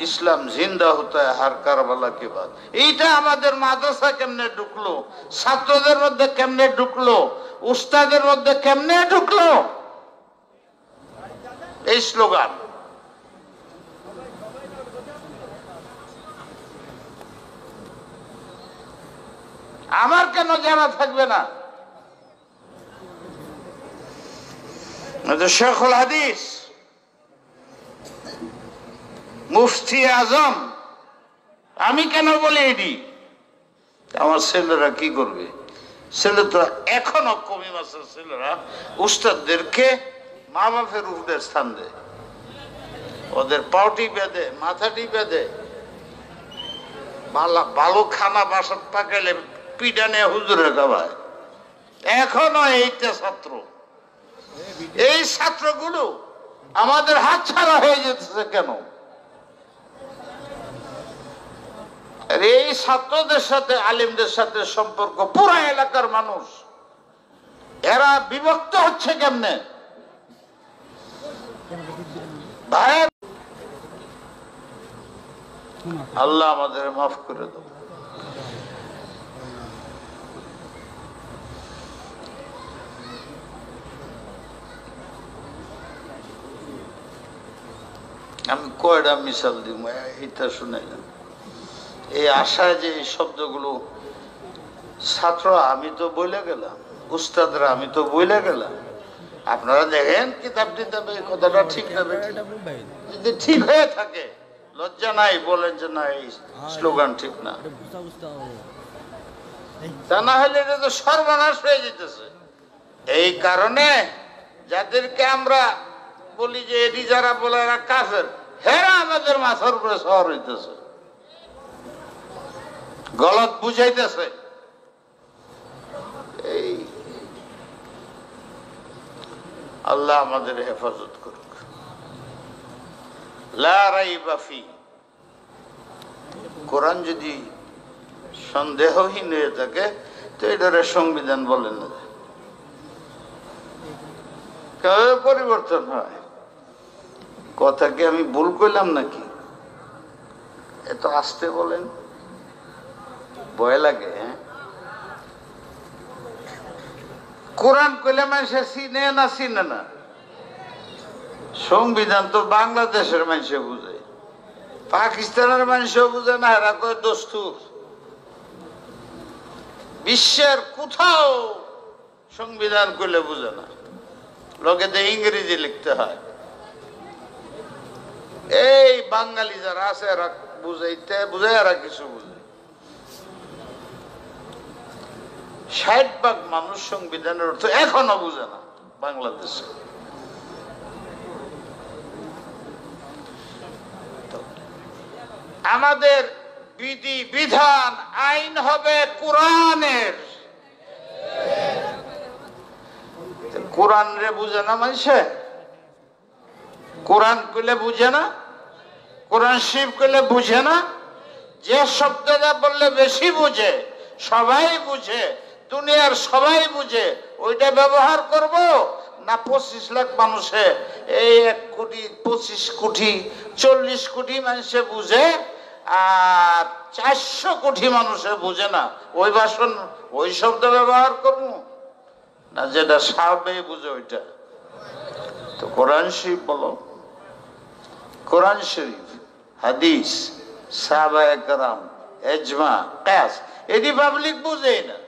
ইসলাম জিন্দা হতা হ্যায় হর কারবালা কে বাদ। এইটা আমাদের মাদ্রাসা কেমনে ঢুকলো, ছাত্রদের মধ্যে কেমনে ঢুকলো, উস্তাদের মধ্যে কেমনে ঢুকলো? এই স্লোগান। আমার কেন জানা থাকবে না? শেখুল হাদিস, মুফতি আজম, আমি কেন বলি এটি? আমার ছেলেরা কি করবে? ছেলে তো এখনো কমি মাসের ছেলেরা উস্তাদদেরকে মা বাপের উপরে স্থান দেয়, ওদের পাউটি বেঁধে মাথাটি বেঁধে ভালো খানা বাসাত পাকাইলে পিডানে হুজুরে খাওয়ায়। এখনো এইটা ছাত্র, এই ছাত্রগুলো আমাদের হাত ছাড়া হয়ে যেতেছে কেন? এই ছাত্রদের সাথে আলিমদের সাথে সম্পর্ক পুরা এলাকার মানুষ এরা বিভক্ত হচ্ছে কেমনে? ভাই আল্লাহ আমাদের মাফ করে দাও। আমি কয়টা মিশাল দিব এটা শুনে যান। এই আশায় যে এই শব্দগুলো ছাত্র আমি তো বইলে গেলাম, উস্তাদরা আমি তো বইলে গেলাম, আপনারা দেখেন কিতাব টিতাবে কথাটা ঠিক না যদি ঠিক হয়ে থাকে লজ্জা নাই বলেন যে না এই স্লোগান ঠিক না, তা না হলে এটা তো সর্বনাশ হয়ে যেতেছে। এই কারণে যাদেরকে আমরা বলি যে এটি যারা বলে এরা কাফের, হেরা আমাদের মাথার উপরে শহর হইতেছে, গলত বুঝাইতেছে। এই আল্লাহ আমাদের হেফাজত করুক। লা রাইবা ফি, কোরআন যদি সন্দেহহীন হয়ে থাকে তো এটারে সংবিধান বলেন না, কেউ পরিবর্তন হয়। কথা কি আমি ভুল করলাম নাকি? এত আসতে বলেন, ভয় লাগে। কোরআন কইলে মানুষের চিনে না চিনে না, সংবিধান তো বাংলাদেশের মানুষে বুঝে, পাকিস্তানের মানুষও বুঝে না, এরা কয় দস্তুর। বিশ্বের কোথাও সংবিধান কইলে বুঝে না, লোকেদের ইংরেজি লিখতে হয়। এই বাঙালি যারা আছে এরা বুঝাইতে বুঝে, এরা কিছু বুঝে। 60% মানুষ সংবিধানের অর্থ এখনো বুঝে না বাংলাদেশে। আমাদের বিধি বিধান আইন হবে কোরআনের। কোরআন রে বুঝে না মানুষে, কোরআন কইলে বুঝে না, কোরআন শরীফ কইলে বুঝে না। যে শব্দটা বললে বেশি বুঝে, সবাই বুঝে, দুনিয়ার সবাই বুঝে, ওইটা ব্যবহার করব না 25 লাখ মানুষে, এই 1 কোটি 25 কোটি 40 কোটি মানুষে বুঝে আর 400 কোটি মানুষে বুঝে না, ওই ভাষণ ওই শব্দ ব্যবহার করবো না যেটা সবাই বুঝে ওইটা? তো কোরআন শরীফ বলো, কোরআন শরীফ, হাদিস, সাহাবায়ে কেরাম, ইজমা, কিয়াস, এটি পাবলিক বুঝেই না।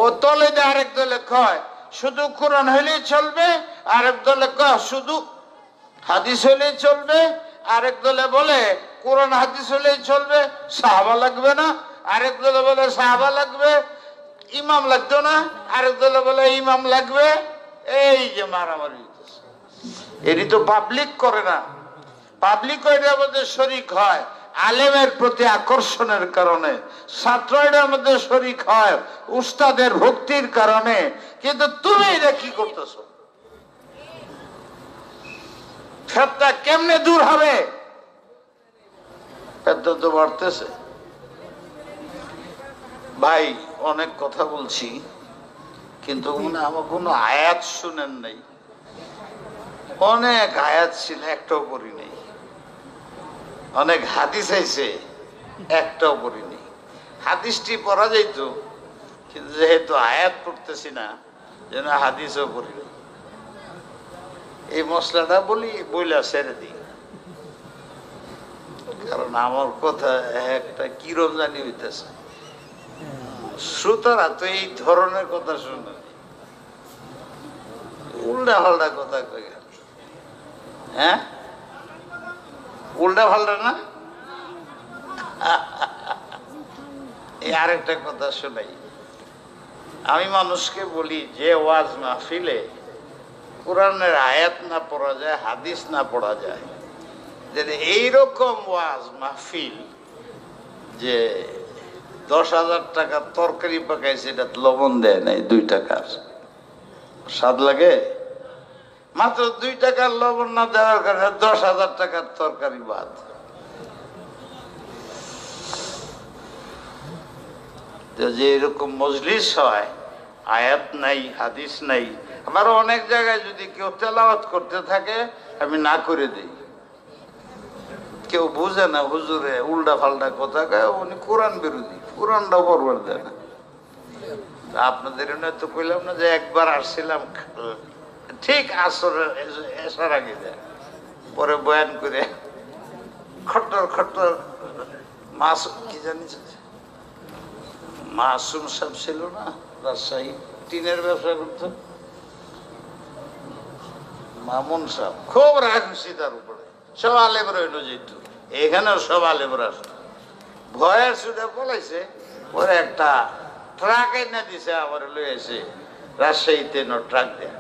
ও তলে আরেক দলে কয় শুধু কোরআন হইলেই চলবে, আরেক দলে কয় শুধু হাদিস হইলেই চলবে, আরেক দলে বলে কোরআন হাদিস হইলেই চলবে, সাহাবা লাগবে না, আরেক দলে বলে সাহাবা লাগবে, ইমাম লাগতো না, আরেক দলে বলে ইমাম লাগবে। এই যে মারামারি হইতেছে, এটি তো পাবলিক করে না। পাবলিক এটার মধ্যে শরিক হয় আলেমের প্রতি আকর্ষণের কারণে, ছাত্র এটার মধ্যে শরিক হয় উস্তাদের ভক্তির কারণে। কিন্তু তুমি এটা কি করতেছ? ফেতনা কেমনে দূর হবে? ফেতনা তো বাড়তেছে। ভাই অনেক কথা বলছি, কিন্তু আমার কোনো আয়াত শুনেন নাই। অনেক আয়াত ছিল, একটাও পড়ি নেই। অনেক হাদিস আইছে, একটাও পড়ি নেই। হাদিসটি পড়া যাইত, কিন্তু যেহেতু আয়াত পড়তেছি না, যেন হাদিসও পড়ি নেই। এই মশলাটা বইলা ছেড়ে দিই, কারণ আমার কথা একটা কিরম জানি হইতেছে। শ্রোতারা তো এই ধরনের কথা শুনে, উল্টা পাল্টা কথা কই। হ্যাঁ, উল্টা পাল্টা না? আরেকটা কথা শোনাই, আমি মানুষকে বলি যে ওয়াজ মাহফিলে কোরআনের আয়াত না পড়া যায়, হাদিস না পড়া যায়, যে এইরকম ওয়াজ মাহফিল যে 10,000 টাকার তরকারি পাকাইছে, এটা লবণ দেয় নাই 2 টাকার, স্বাদ লাগে? মাত্র 2 টাকার লবণ না দেওয়ার কারণে 10,000 টাকার তরকারি বাদ। যে এরকম মজলিস হয়, আয়াত নাই, হাদিস নাই, আমার অনেক জায়গায় যদি কেউ তেলাওয়াত করতে থাকে আমি না করে দিই। কেউ বুঝে না হুজুরে উল্টা ফাল্টা কথা কয়, উনি কোরআন বিরোধী, কোরআনটাও পড়বার দেয় না। আপনাদের তো কইলাম না যে একবার আসছিলাম ঠিক আসরের এসার আগে দেয়, পরে বয়ান করে খট্টর খট্টর মাস কি জানি মাসুম সাহেব ছিল না, রাজশাহী টিনের ব্যবসা করতো, মামুন সাহেব, খুব রাগ হয়েছি তার উপরে। সব আলেমরা হইলো যেত, এখানেও সব আলেমরা আসতো, ভয়ের সুদে পলাইছে। পরে একটা ট্রাক এনে দিছে, আমার লই এসে রাজশাহীতে ট্রাক দেয়া।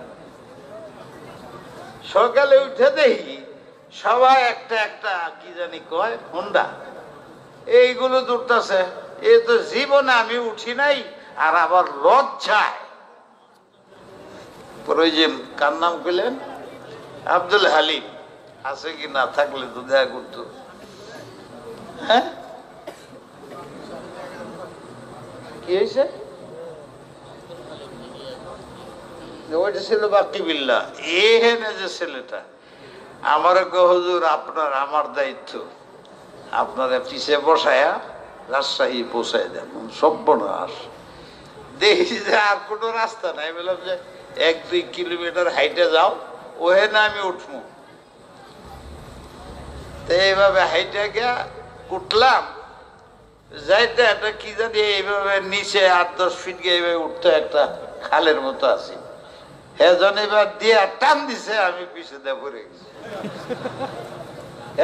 সকালে উঠে দেখি সবাই একটা একটা কি জানি কয় হুন্ডা, এইগুলো দৌড়তেছে। এ তো জীবনে আমি উঠি নাই, আর আবার লজ্জায়। ওই যে কার নাম কইলেন, আব্দুল হালিম, আছে কি? না থাকলে তো দেখা করতো। হ্যাঁ, কি হয়েছে? ওইটা ছিল বাকি বিল্লা। এখানে যে ছেলেটা আমার হুজুর, আপনার আমার দায়িত্ব, আপনারা পিছিয়ে বসায়া রাজশাহী পৌঁছায় দেন। সর্বনাশ, দেখি যে আর কোনো রাস্তা নাই। বললাম যে 1-2 কিলোমিটার হাইটে যাও, ওখানে আমি উঠবো। তো এইভাবে হাইটে গিয়া উঠলাম, যাইতে একটা কি জানি এইভাবে নিচে 8-10 ফিট গিয়ে এইভাবে উঠতে একটা খালের মতো আছে। হেজন এবার দিয়ে টান দিছে, আমি পিছিয়ে দিয়ে পড়ে গেছি।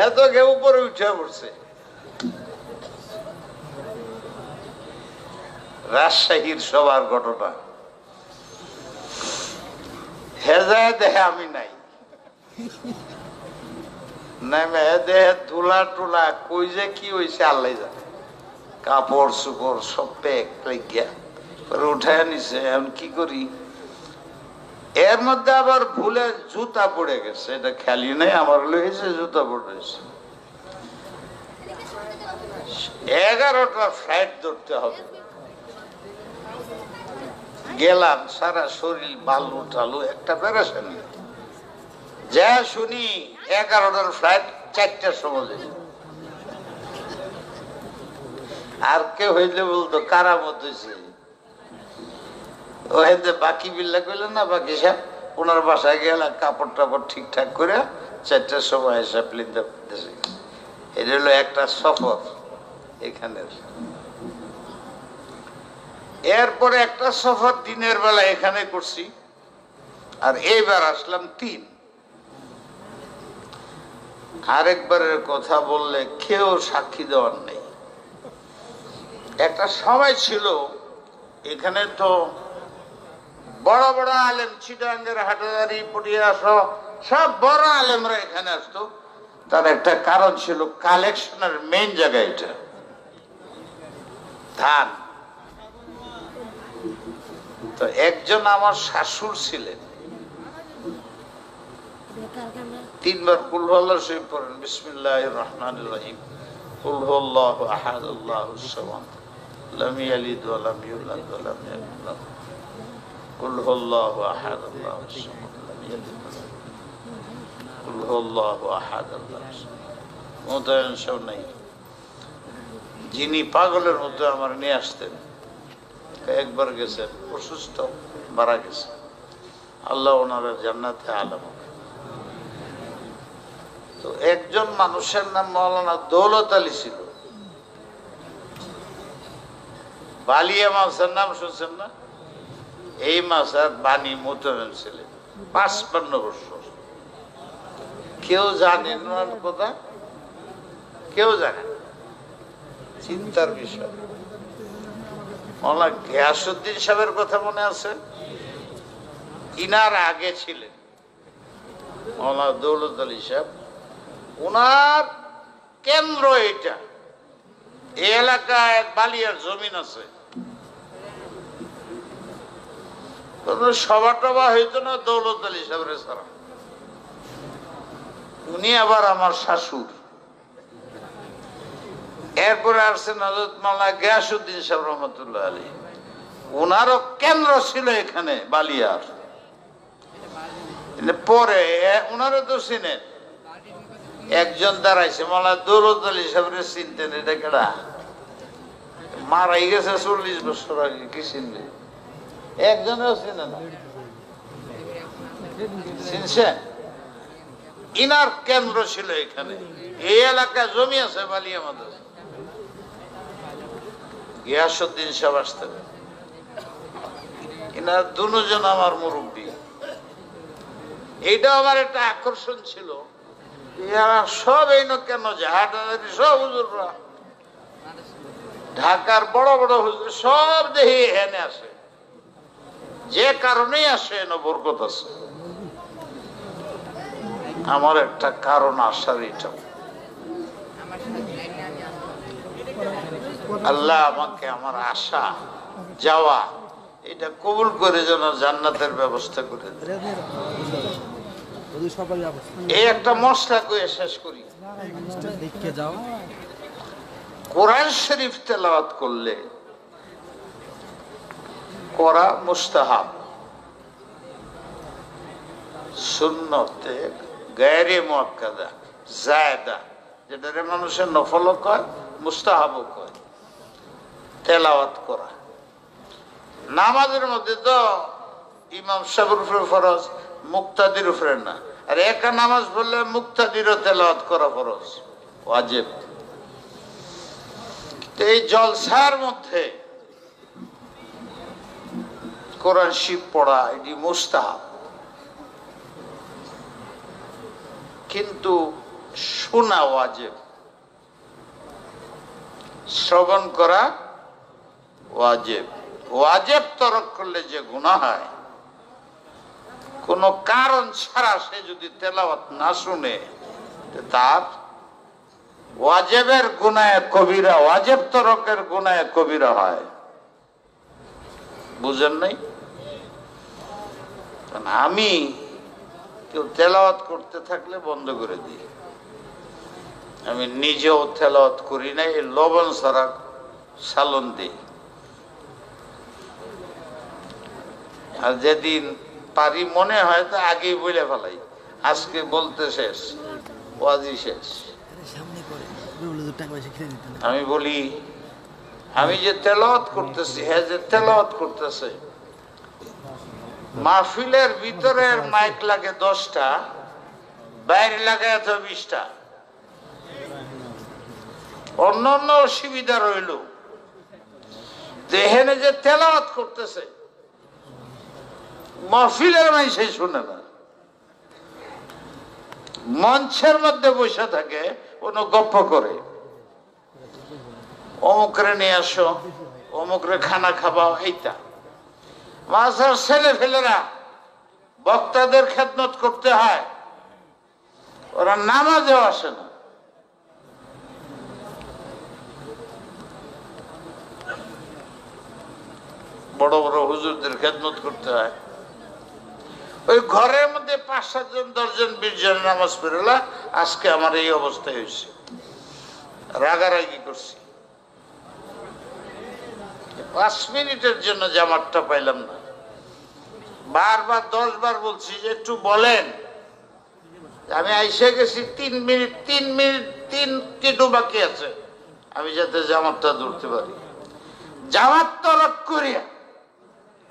এত গে উপরে উঠে পড়ছে। রাজশাহীর সবার ঘটনা। হেজায় দেহে আমি নাই, নেমে দেহে ধুলা টুলা, কই যে কি হয়েছে আল্লাহ জানে। কাপড় চুপড় সব প্যাক গিয়া উঠায় নিছে। এখন কি করি? এর মধ্যে আবার ভুলে জুতা পড়ে গেছে, এটা খেয়ালই নাই আমার লেগেছে, জুতা পড়েছে। 11টা ফ্লাইট ধরতে হবে। গেলাম, সারা শরীর বালু টালু, একটা পেরেশানি। যা শুনি 11টার ফ্লাইট 4টার সময়। আর কেউ হইলে বলতো কারামত হয়েছে। ওহেতে বাকি বিল্লা কইল না, বাকি সাহেব ওনার বাসায় গেলাম, কাপড় টাপড় ঠিকঠাক করে 4টার সময় এসে প্লেন দেশে। এটা হলো একটা সফর এখানের। এরপরে একটা সফর দিনের বেলা এখানে করছি, আর এইবার আসলাম 3। আরেকবারের কথা বললে কেউ সাক্ষী দেওয়ার নেই। একটা সময় ছিল এখানে তো বড় বড় আলেম, চিটাঙ্গের, হাটাজারি, পটিয়া সব বড় আলেমরা এখানে আসতো। তার একটা কারণ ছিল, কালেকশনের মেইন জায়গা এটা ধান। তো একজন আমার শাশুড় ছিলেন, 3 বার কুল হুয়াল্লাহু শরীফ পড়েন, বিসমিল্লাহির রহমানির রহিম, কুল হুয়াল্লাহু আহাদ আল্লাহুস সামাদ লাম ইয়ালিদ ওয়া লাম ইউলাদ ওয়া লাম ইয়াকুল লাহু কুল হুয়াল্লাহু আহাদ আল্লাহুস সামাদ লাম ইয়ালিদ ওয়া লাম কুল হুয়াল্লাহু আহাদ আল্লাহুস সামাদ। মোতায়েন সব নাই। যিনি পাগলের মতো আমার নিয়ে আসতেন, একবার গেছেন, অসুস্থ, মারা গেছে, আল্লাহ ওনারা জান্নাতে আলাম। তো একজন মানুষের নাম মাওলানা দৌলত আলী ছিল। বালিয়া মাছের নাম শুনছেন না? এই মাছের বাণী মোতাবেন ছিলেন 55 বছর। কেউ জানেন ওনার কথা? কেউ জানে? চিন্তার বিষয়। মৌলানা গিয়াসউদ্দিন সাহেবের কথা মনে আছে? ইনার আগে ছিলেন মৌলানা দৌলত আলী সাহেব। উনার কেন্দ্র এটা, এই এলাকায় বালিয়ার জমিন আছে, সভা টভা হইতো না দৌলত আলী সাহেবের ছাড়া। উনি আবার আমার শাশুর। এরপরে আসছেন হযরত মাওলানা গিয়াসউদ্দিন সাহেব রহমতুল্লাহ আলাইহি। উনারও কেন্দ্র ছিল এখানে বালিয়ার। পরে উনারও তো চিনেন, একজন দাঁড়াইছে মাওলানা দৌলত আলী সাহেবের চিনতেন, এটা কেডা? মারাই গেছে 40 বছর আগে, কি চিনলে? একজনেও চিনে না। চিনছেন? ইনার কেন্দ্র ছিল এখানে, এই এলাকায় জমি আছে বালিয়া মাদ্রাসা। গিয়াসউদ্দিন সাহেব আসতেন। ইনার দুজন আমার মুরব্বী। এইটা আমার একটা আকর্ষণ ছিল, এরা সব এই কেন হাটাহাটি সব হুজুররা, ঢাকার বড় বড় হুজুর সব দেখি এখানে আসে, যে কারণেই আসে এনে বরকত আছে। আমার একটা কারণ আসার এটাও, আল্লাহ আমাকে আমার আশা যাওয়া এটা কবুল করে যেন জান্নাতের ব্যবস্থা করে দেয়। এই একটা মশলা কয়ে শেষ করি। কোরআন শরীফ তেলাওয়াত করলে করা মুস্তাহাব, সুন্নতে গায়রে মুআক্কাদা জায়েদা, যেটারে মানুষের নফলও কয় মুস্তাহাবও কয়, তেলাওয়াত করা। নামাজের মধ্যে তো ইমাম সাহেবের উপরে ফরজ, মুক্তাদির উপরে না। আর একা নামাজ পড়লে মুক্তাদিরও তেলাওয়াত করা ফরজ, ওয়াজিব। এই জলসার মধ্যে কোরআন শরীফ পড়া এটি মুস্তাহাব, কিন্তু শোনা ওয়াজিব, শ্রবণ করা ওয়াজিব। ওয়াজিব তরক করলে যে গুনাহ হয়, কোন কারণ ছাড়া সে যদি তেলাওয়াত না শুনে, তার ওয়াজিবের গুনাহে কবিরা, ওয়াজিব তরকের গুনাহে কবিরা হয়। বুঝেন নাই? আমি কেউ তেলাওয়াত করতে থাকলে বন্ধ করে দিই। আমি নিজেও তেলাওয়াত করি নাই, লবণ ছাড়া সালন দিই। আর যেদিন পারি মনে হয় তো আগেই বলে ফেলাই, আজকে বলতে শেষ, ওয়াজি শেষ। আমি বলি, আমি যে তেলাওয়াত করতেছি, হ্যাঁ যে তেলাওয়াত করতেছে, মাহফিলের ভিতরের মাইক লাগে 10টা, বাইরে লাগে 20টা। অন্য অন্য অসুবিধা রইল, এখানে যে তেলাওয়াত করতেছে মাহফিলের মাইসে শুনে না, মঞ্চের মধ্যে বসে থাকে, কোনো গপ্প করে, অমুকরে নিয়ে আসো, অমুকরে খানা খাওয়াও, এইটা। মাঝার ছেলে ফেলেরা বক্তাদের খেদমত করতে হয়, ওরা নামাজেও আসে না। বড় বড় হুজুরদের খেদমত করতে হয়। ওই ঘরের মধ্যে 5-7 জন 10 জন 20 জন নামাজ পড়লা। আজকে আমার এই অবস্থা হয়েছে, রাগারাগি করছি, 5 মিনিটের জন্য জামাতটা পাইলাম না। বারবার 10 বার বলছি যে একটু বলেন, আমি আইসে গেছি 3 মিনিট 3 টিটু বাকি আছে, আমি যাতে জামাতটা ধরতে পারি। জামাত তরক করিয়া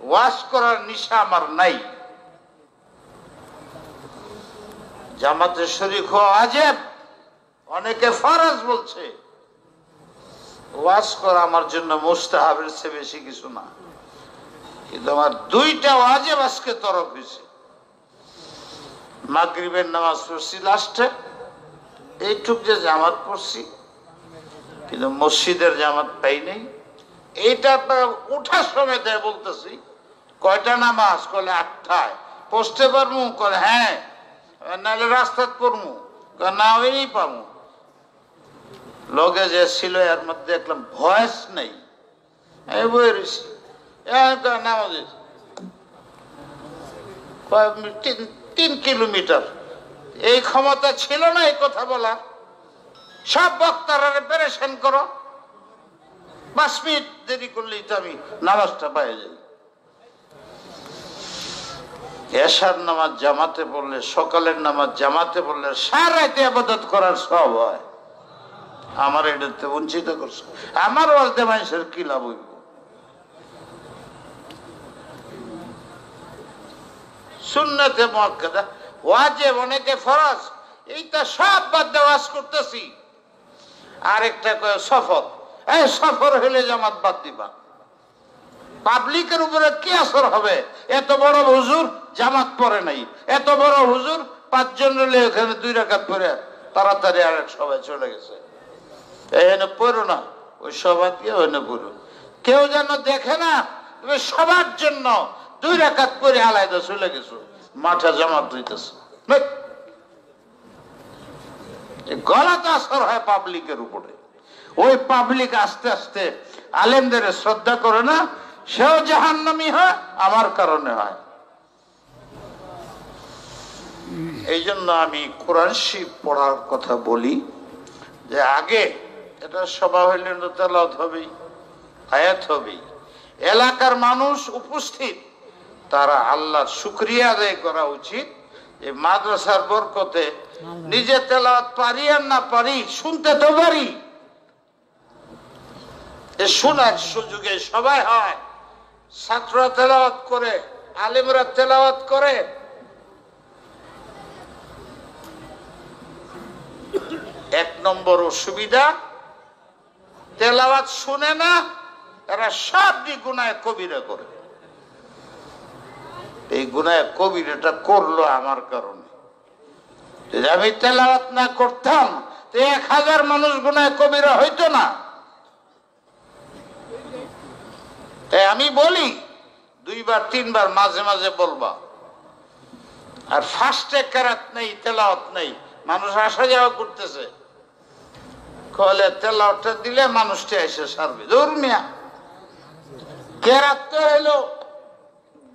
ওয়াজ করার নিশা আমার নাই। জামাতে শরীক হওয়া ওয়াজিব, অনেকে ফরজ বলছে। ওয়াজ করা আমার জন্য মুস্তাহাবের চেয়ে বেশি কিছু না, কিন্তু আমার 2টা ওয়াজিব আজকে তরক হয়েছে। মাগরিবের নামাজ পড়ছি লাস্টে, এইটুক যে জামাত পড়ছি, কিন্তু মসজিদের জামাত পাই নাই। এইটা উঠার সময় দেয় বলতেছি, কয়টা নামাজ? কলে 8টায়। পোস্টে পারমু? কলে হ্যাঁ। নাহলে রাস্তাত পড়মু? না ওই পাবো। লগে যে ছিল এর মধ্যে দেখলাম ভয়েস নেই, আমি বই রয়েছি নামাজ 3 কিলোমিটার। এই ক্ষমতা ছিল না এই কথা বলা। সব বক্তারা পেরেশান করো, 5 মিনিট দেরি করলেই তো আমি নামাজটা পাই যাই। এশার নামাজ জামাতে পড়লে, সকালের নামাজ জামাতে পড়লে সারা রাতে ইবাদত করার সব হয়। আমার এটাতে বঞ্চিত করছে। আমার ওয়াজে মানুষের কি লাভ হইব? সুন্নতে মুআক্কাদা, ওয়াজিব অনেকে ফরজ, এইটা সব বাদ দিয়ে ওয়াজ করতেছি। আরেকটা কয় সফর, এই সফর হইলে জামাত বাদ দিবা। পাবলিকের উপরে কি আসর হবে? এত বড় হুজুর জামাত পড়ে নাই, এত বড় হুজুর 5 জন হলে এখানে 2 রাকাত পড়ে তাড়াতাড়ি আরেক সবাই চলে গেছে। এখানে পড়ো না, ওই সভা দিয়ে ওখানে পড়ো। কেউ যেন দেখে না তুমি সবার জন্য 2 রাকাত পড়ে আলাদা চলে গেছো, মাঠে জামাত হইতেছে। গলাতে আসর হয় পাবলিকের উপরে। ওই পাবলিক আস্তে আস্তে আলেমদের শ্রদ্ধা করে না, সেও জাহান্নামী হয়, আমার কারণে হয়। এই জন্য আমি কোরআন শরীফ পড়ার কথা বলি, যে আগে এটা সভা হইলে তেলাওয়াত হবেই, আয়াত হবেই। এলাকার মানুষ উপস্থিত, তারা আল্লাহর শুকরিয়া আদায় করা উচিত। এই মাদ্রাসার বরকতে নিজে তেলাওয়াত পারি আর না পারি, শুনতে তো পারি। শোনার সুযোগে সবাই হয়, ছাত্ররা তেলাওয়াত করে, আলেমরা তেলাওয়াত করে। এক নম্বর অসুবিধা, তেলাওয়াত শুনে না, এরা সবই গুনাহে কবিরা করে। এই গুনাহে কবিরাটা করলো আমার কারণে। যদি আমি তেলাওয়াত না করতাম তো 1000 মানুষ গুনাহে কবিরা হইতো না। তাই আমি বলি, 2 বার 3 বার মাঝে মাঝে বলবা। আর ফার্স্টে কেরাত নেই, তেলাওয়াত নেই, মানুষ আসা যাওয়া করতেছে, কলে তেলাওয়াতটা দিলে মানুষটা এসে সারবে। দূর মিয়া, কেরাত তো হলো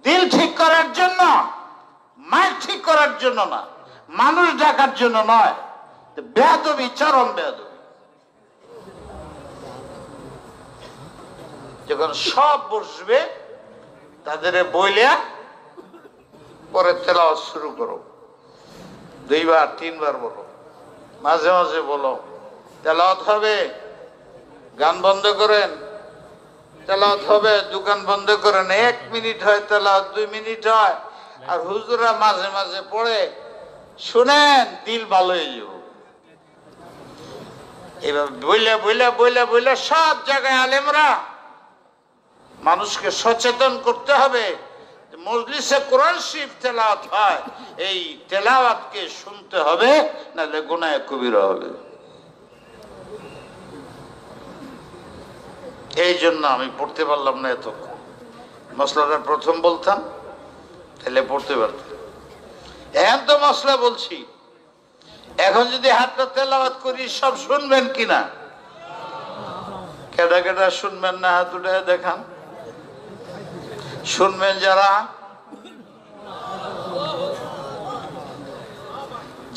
দিল ঠিক করার জন্য, মাইক ঠিক করার জন্য না, মানুষ ডাকার জন্য নয়। বেয়াদবি, চরম বেয়াদবি। যখন সব বসবে তাদের বইলে পরে তেলাওয়াত শুরু করো। 2 বার 3 বার বলো, মাঝে মাঝে বলো তেলাওয়াত হবে, গান বন্ধ করেন, তেলাওয়াত হবে, দোকান বন্ধ করেন। 1 মিনিট হয় তেলাওয়াত, 2 মিনিট হয়। আর হুজুরা মাঝে মাঝে পড়ে, শুনেন, দিল ভালো হয়ে যাব। এবার বইলা বইলা বইলা বইলা সব জায়গায় আলেমরা মানুষকে সচেতন করতে হবে। মজলিসে কোরআন শরীফ তেলাওয়াত হয়, এই তেলাওয়াতকে শুনতে হবে, নাহলে গুনাহে কবিরা হবে। এই জন্য আমি পড়তে পারলাম না এতক্ষণ। মশলাটা প্রথম বলতাম তাহলে পড়তে পারতাম। এখন তো মশলা বলছি, এখন যদি হাতটা তেলাওয়াত করি সব শুনবেন কিনা? কেডা কেডা শুনবেন না হাত উঠে দেখান। শুনবেন যারা,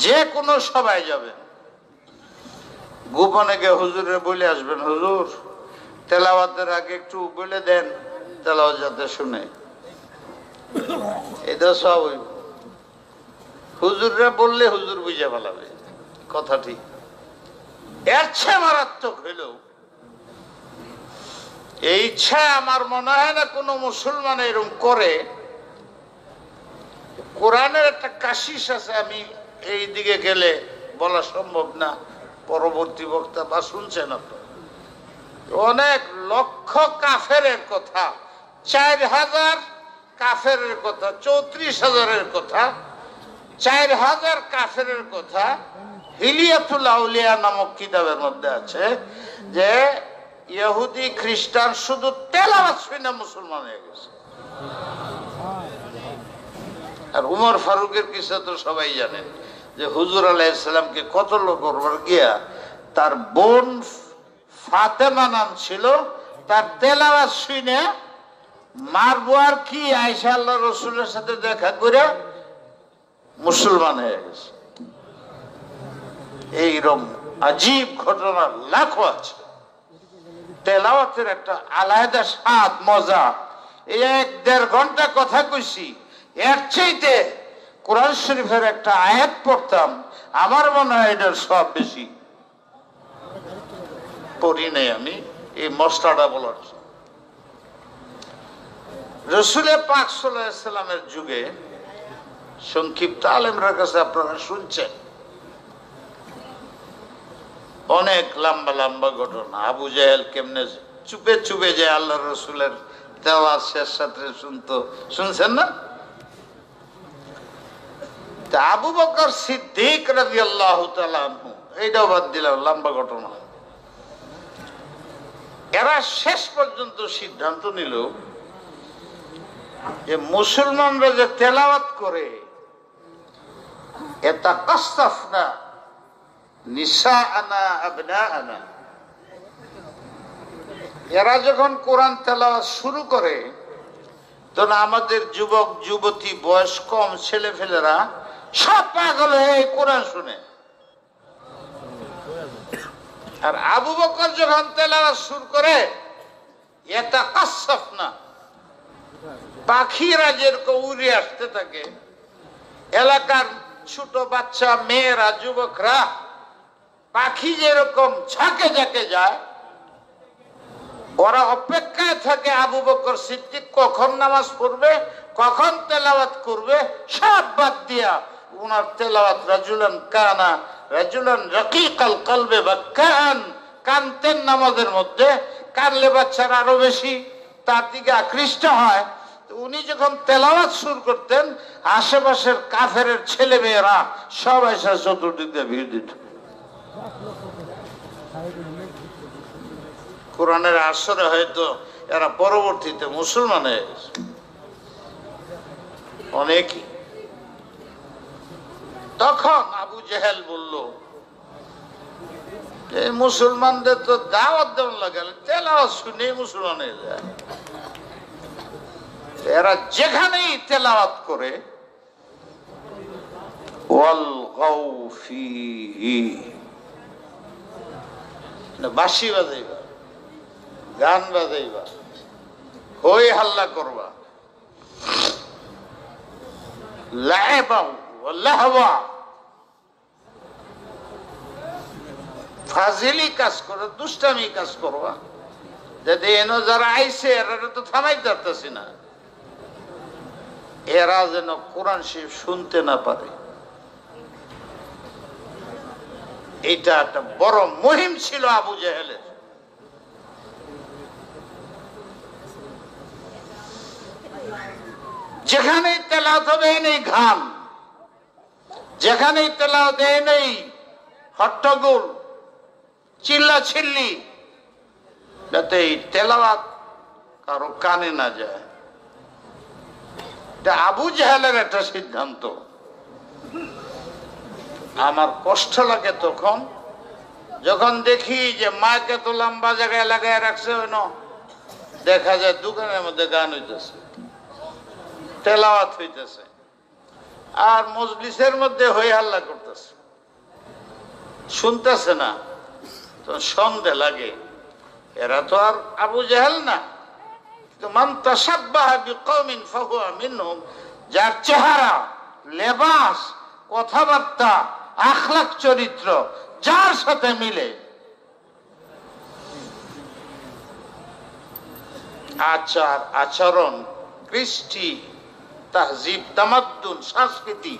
যে কোনো সবাই যাবে, গোপনে গিয়ে হুজুরে বলে আসবেন, হুজুর তেলাওয়াতের আগে একটু বলে দেন, তেলাওয়াত যাতে শুনে। এটা সব হুজুররা বললে হুজুর বুঝে ফেলাবে, কথা ঠিক। এর চেয়ে মারাত্মক হইল এই ইচ্ছা আমার মনে হয় না কোনো মুসলমান এরকম করে। কোরআনের একটা কাশিস আছে, আমি এই দিকে গেলে বলা সম্ভব না, পরবর্তী বক্তা বা শুনছেন আপনারা অনেক লক্ষ কাফেরের কথা, 4000 কাফেরের কথা, 34,000-এর কথা, 4000 কাফেরের কথা হিলিয়াতুল আউলিয়া নামক কিতাবের মধ্যে আছে, যে ইহুদি খ্রিস্টান শুধু তেলাওয়াত শুনে মুসলমান হয়ে গেছে। আর উমর ফারুকের কিসা তো সবাই জানেন, যে হুজুর আলাইহিস সালামকে কতল করবার গিয়া তার বোন ফাতেমা নাম ছিল, তার তেলাওয়াত শুনে মারবো আর কি, আয়েশা আল্লাহ রসুলের সাথে দেখা করে মুসলমান হয়ে গেছে। এইরকম আজীব ঘটনা লাখো আছে। তেলাওয়াতের একটা আলাদা স্বাদ মজা। এই 1-1.5 ঘন্টা কথা কইছি, এর চাইতে কোরআন শরীফের একটা আয়াত পড়তাম, আমার মনে হয় এটার সব বেশি। পড়ি নাই আমি এই মশলাটা বলার। রসুল পাক সাল্লাল্লাহু আলাইহি সাল্লামের যুগে সংক্ষিপ্ত আলেমরা কাছে আপনারা শুনছেন অনেক লম্বা লম্বা ঘটনা। আবু জাহেল কেমনে চুপে চুপে যে আল্লাহ রসুলের তেলাওয়াত শেষ সাথে শুনতো, শুনছেন না? তা আবু বকর সিদ্দিক রাদিয়াল্লাহু তাআলা আনহু, এইটাও বাদ দিলাম, লম্বা ঘটনা। এরা শেষ পর্যন্ত সিদ্ধান্ত নিল যে মুসলমানরা যে তেলাওয়াত করে, ইয়াতাকাসসাফনা নিসাআনা আবনাআনা, এরা যখন কোরআন তেলাওয়াত শুরু করে তখন আমাদের যুবক যুবতী বয়স কম ছেলেফেলেরা সব পাগল হয়ে কোরআন শুনে। আর আবু বকর যখন তেলাওয়াত শুরু করে, ইয়াতাকাসসাফনা, পাখিরা যেরকম উড়ে আসতে থাকে, এলাকার ছোট বাচ্চা মেয়েরা যুবকরা পাখি যেরকম ঝাঁকে ঝাঁকে যায়, ওরা অপেক্ষায় থাকে আবু বকর সিদ্দিক কখন নামাজ পড়বে, কখন তেলাওয়াত করবে। সব বাদ দিয়া উনার তেলাওয়াত রাজুলান কানা রাজুলান রাকিকাল কলবে বাক্কান, কানতেন নামাজের মধ্যে, কানলে বাচ্চারা আরো বেশি তার দিকে আকৃষ্ট হয়। উনি যখন তেলাওয়াত শুরু করতেন, আশেপাশের কাফের ছেলে মেয়েরা সব এসে চতুর্দিক দিয়ে ভিড় দিত। কোরআনের আসরে হয়তো এরা পরবর্তীতে মুসলমান হয়ে গেছে অনেকই। তখন আবু জেহেল বলল, এই মুসলমানদের তো দাওয়াত দেওয়ার লাগে, তেলাওয়াত শুনে মুসলমান হয়ে যায়। এরা যেখানেই তেলাওয়াত করে, ওয়ালগাউ ফীহি, বাঁশি বাজাইবা, গান বাজাইবা, হই হাল্লা করবা, লাইবা ওয়া লাহওয়া, ফাজিলি কাজ করো, দুষ্টামি কাজ করবা, যাতে এনো যারা আইছে এরা তো থামাইতে পারতেছি না, এরা যেন কোরআন শরীফ শুনতে না পারে। এটা একটা বড় মুহিম ছিল আবু জেহেলের। যেখানেই তেলাওয়াত হবে নেই ঘাম, যেখানেই তেলাওয়াত নেই হট্টগোল, চিল্লা চিল্লি, যাতে এই তেলাওয়াত কারো কানে না যায়। আবু জাহেলের একটা সিদ্ধান্ত। আমার কষ্ট লাগে তখন যখন দেখি যে মাকে তো লম্বা জায়গায় লাগায় রাখছে, দেখা যায় দোকানের মধ্যে গান হইতেছে, তেলাওয়াত হইতেছে, আর মজলিসের মধ্যে হই হাল্লা করতেছে, শুনতেছে না। তো সন্দেহ লাগে, এরা তো আর আবু জাহেল না। মান তাশাব্বাহা বিকওমিন ফাহুয়া মিনহুম, যার চেহারা, লেবাস, কথাবার্তা, আখলাক, চরিত্র যার সাথে মিলে, আচার আচরণ, কৃষ্টি, তাহজিব, তামাদ্দুন, সংস্কৃতি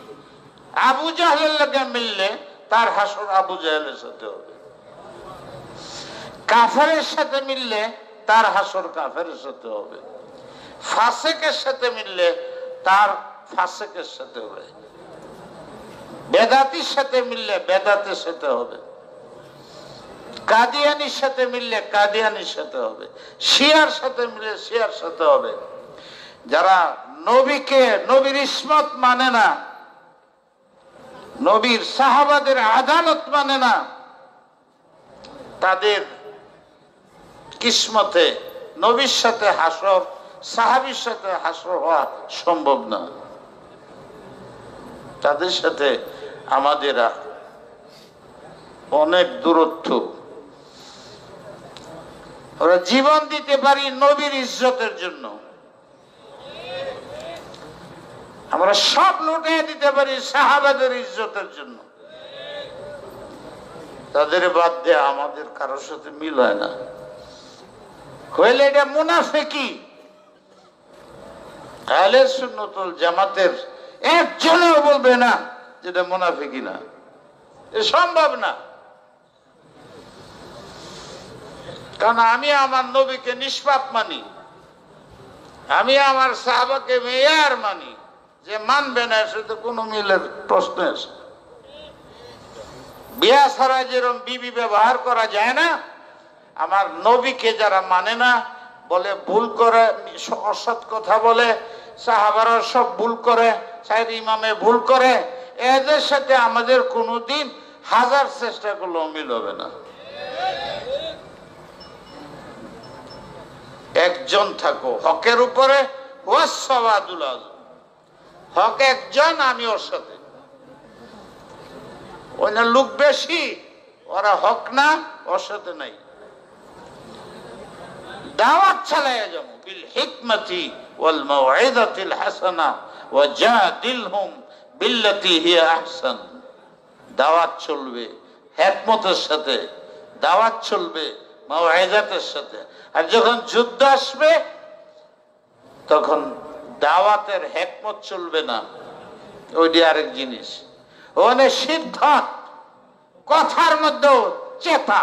আবু জাহেলের লাগে মিললে তার হাসর আবু জাহেলের সাথে হবে। কাফেরের সাথে মিললে তার হাসর কাফেরের সাথে হবে। ফাসেকের সাথে মিললে তার ফাসেকের সাথে হবে। বেদাতির সাথে মিললে বেদাতের সাথে হবে। কাদিয়ানির সাথে মিললে কাদিয়ানির সাথে হবে, শিয়ার সাথে মিললে শিয়ার সাথে হবে। যারা নবীকে, নবীর ইসমত মানে না, নবীর সাহাবাদের আদালত মানে না, তাদের কিসমতে নবীর সাথে হাসর, সাহাবীর সাথে হাসর হওয়া সম্ভব না। তাদের সাথে আমাদের অনেক দূরত্ব। ওরা জীবন দিতে পারি নবীর ইজ্জতের জন্য, আমরা সব লুটিয়ে দিতে পারি সাহাবাদের ইজ্জতের জন্য। তাদের বাদ দিয়ে আমাদের কারোর সাথে মিল হয় না, হইলে এটা মুনাফিকি। আহলে সুন্নাত ওয়াল জামাতের একজনও বলবে না যেটা মুনাফিকি না, এ সম্ভব না। কারণ আমি আমার নবীকে নিষ্পাপ মানি, আমি আমার সাহাবাকে মেয়ার মানি, যে মানবে না সেটা কোনো মিলের প্রশ্ন আছে। বিয়া ছাড়া যেরকম বিবি ব্যবহার করা যায় না, আমার নবীকে যারা মানে না, বলে ভুল করে, অসৎ কথা বলে, সাহাবারা সব ভুল করে, সাহেব ইমামে ভুল করে, এদের সাথে আমাদের কোনোদিন হাজার চেষ্টা করলেও মিল হবে না। একজন থাকো হকের উপরে, হক একজন, আমি ওর সাথে। ওই না লোক বেশি, ওরা হক না, ওর সাথে নাই। দাওয়াত চালাইয়া যাবো বিল হিকমতি ওয়াল মাউইযাতিল হাসানা ওয়া জাদিলহুম বিল্লাতি হিয়া আহসান। দাওয়াত চলবে হিকমতের সাথে, দাওয়াত চলবে মাউইযাতের সাথে। আর যখন যুদ্ধ আসবে তখন দাওয়াতের হিকমত চলবে না, ওইটি আরেক জিনিস। ওখানে সিদ্ধান্ত, কথার মধ্যেও চেতা,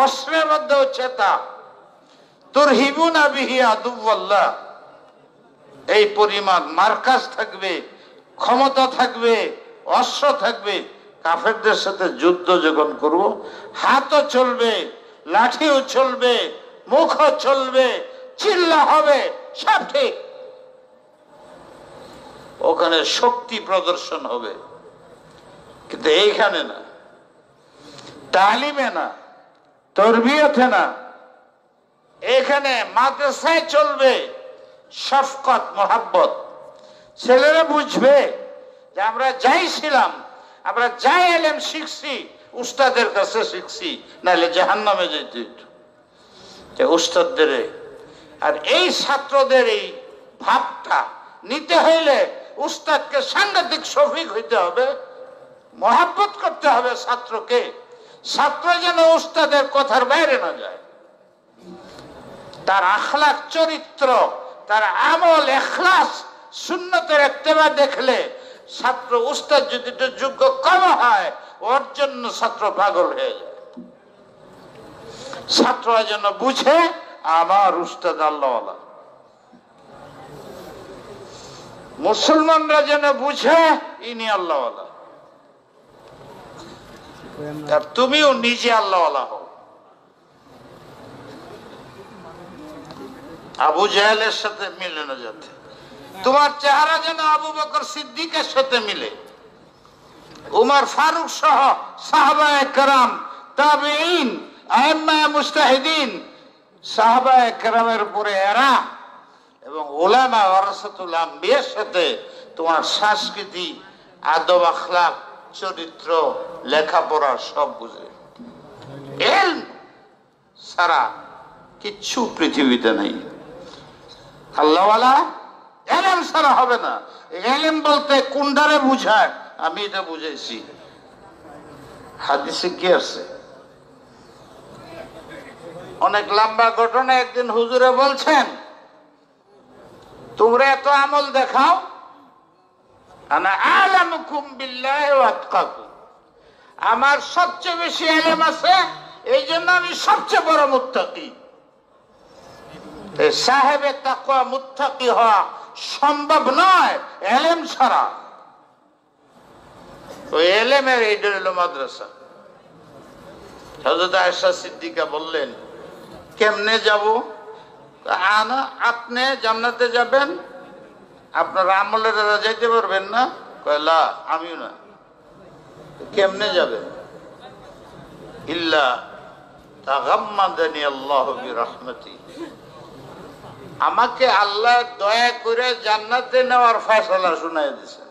অস্ত্রের মধ্যেও চেতা। তুরহিবুনা বিহি আদুওয়াল্লাহ, এই পরিমাণ মার্কাজ থাকবে, ক্ষমতা থাকবে, অস্ত্র থাকবে। কাফেরদের সাথে যুদ্ধ যখন করব, হাতও চলবে, লাঠিও চলবে, মুখও চলবে, চিল্লা হবে, সব ঠিক। ওখানে শক্তি প্রদর্শন হবে, কিন্তু এইখানে না, তালিমে না, তরবিয়তে না। এখানে মাদ্রাসায় চলবে শফকত, মোহাব্বত। ছেলেরা বুঝবে যে আমরা যাই ছিলাম, আমরা যাই এলেম শিখছি উস্তাদের কাছে শিখছি, নাহলে জাহান্নামে যেতে উস্তাদদের। আর এই ছাত্রদের এই ভাবটা নিতে হইলে উস্তাদকে সাংঘাতিক শফিক হইতে হবে, মোহাব্বত করতে হবে ছাত্রকে। ছাত্র যেন উস্তাদের কথার বাইরে না যায়, তার আখলাক, চরিত্র, তার আমল, ইখলাস, সুন্নতের ইত্তেবা দেখলে ছাত্র, উস্তাদ যদি যোগ্য কম হয়, ওর জন্য ছাত্র পাগল হয়ে যায়। ছাত্ররা যেন বুঝে আমার উস্তাদ আল্লাহওয়ালা, মুসলমানরা যেন বুঝে ইনি আল্লাহওয়ালা, আর তুমিও নিজে আল্লাহওয়ালা হও। আবু জাহেলের সাথে মিলে না যাতে, তোমার চেহারা যেন আবু বকর সিদ্দিকের সাথে মিলে, উমর ফারুক সহ সাহাবায়ে কেরাম, তাবেঈন, আইম্মায়ে মুজতাহিদিন, সাহাবায়ে কেরামের উপরে এরা এবং উলামা ওয়ারাসাতুল আম্বিয়ার সাথে তোমার সংস্কৃতি, আদব, আখলাক, চরিত্র, লেখাপড়া সব বুঝে। ইলম ছাড়া কিচ্ছু পৃথিবীতে নেই। আল্লাহওয়ালা ইলম ছাড়া হবে না। ইলম বলতে কোনটারে বুঝায় আমি এটা বুঝাইছি, হাদিসে কি আছে? অনেক লম্বা ঘটনা। একদিন হুজুরে বলছেন, তোমরা এত আমল দেখাও, আনা আ'লামুকুম বিল্লাহি ওয়া আতকাকুম, আমার সবচেয়ে বেশি ইলম আছে, এই জন্য আমি সবচেয়ে বড় মুত্তাকি। সাহেবে তাকওয়া মুত্তাকি হওয়া সম্ভব নয় ইলম ছাড়া। ওই ইলমের এইটা হলো মাদ্রাসা। হযরত আয়েশা সিদ্দিকা বললেন, কেমনে যাব? আপনি জান্নাতে যাবেন, আপনার আমলের দ্বারা যাইতে পারবেন না? কয় লা, আমিও না। কেমনে যাবেন? ইল্লা তাগাম্মাদানি আল্লাহু বিরহমাতি, আমাকে আল্লাহ দয়া করে জান্নাতে নেওয়ার ফয়সালা শুনায় দিয়েছে।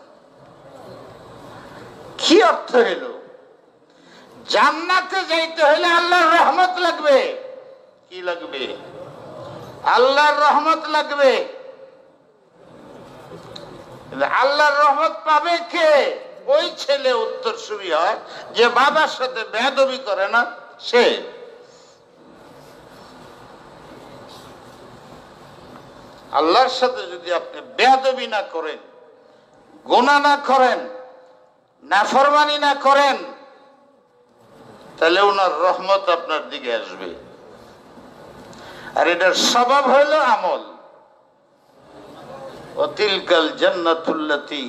কি অর্থ হইল? জান্নাতে যাইতে হলে আল্লাহর রহমত লাগবে। কি লাগবে? আল্লাহর রহমত লাগবে। আল্লাহর রহমত পাবে কে? ওই ছেলে উত্তরসূরি হয় যে বাবার সাথে বেয়াদবি করে না, সে। আল্লাহর সাথে যদি আপনি বেয়াদবি না করেন, গুনাহ না করেন, নাফরমানি না করেন, তাহলে ওনার রহমত আপনার দিকে আসবে। আর এটার স্বভাব হইল আমল। ওয়াতিলকাল জান্নাতুল্লাতী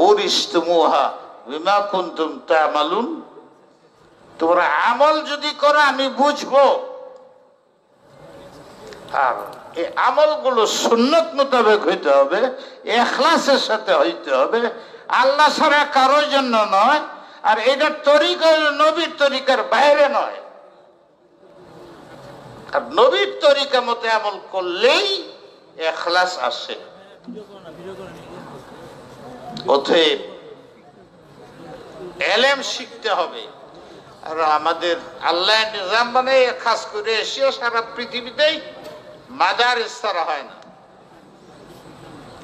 উরিসতুমুহা বিমা কুনতুম তা'মালুন, তোমরা আমল যদি করো আমি বুঝবো। আর এই আমলগুলো সুন্নত মোতাবেক হইতে হবে, ইখলাসের সাথে হইতে হবে, আল্লাহ ছাড়া কারোর জন্য নয়। আর এটার তরিকা হলো নবীর তরিকার বাইরে নয়। আর নবীর তরিকা মতে আমল করলেই ইখলাস আসে। অতএব ইলম শিখতে হবে। আর আমাদের আল্লাহ নিজাম মানে খাস করে এশিয়া সারা পৃথিবীতেই মাদারিস ছাড়া হয় না।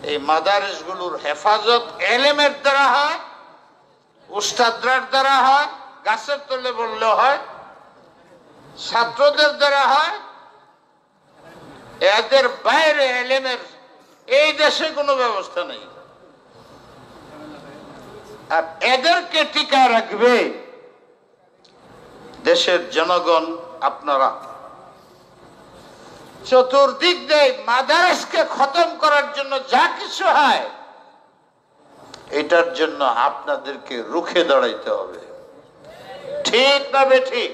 এই মাদারিস গুলোর হেফাজত ইলমের দ্বারা হয়, উস্তাদদের দ্বারা হয়, গাছের তলে বললে হয়, ছাত্রদের দ্বারা হয়। এদের বাইরে ইলমের এই দেশে কোনো ব্যবস্থা নেই। আর এদেরকে টিকা রাখবে দেশের জনগণ, আপনারা। চতুর্দিক দিয়ে মাদ্রাসাকে খতম করার জন্য যা কিছু হয়, এটার জন্য আপনাদেরকে রুখে দাঁড়াইতে হবে। ঠিক না বেঠিক?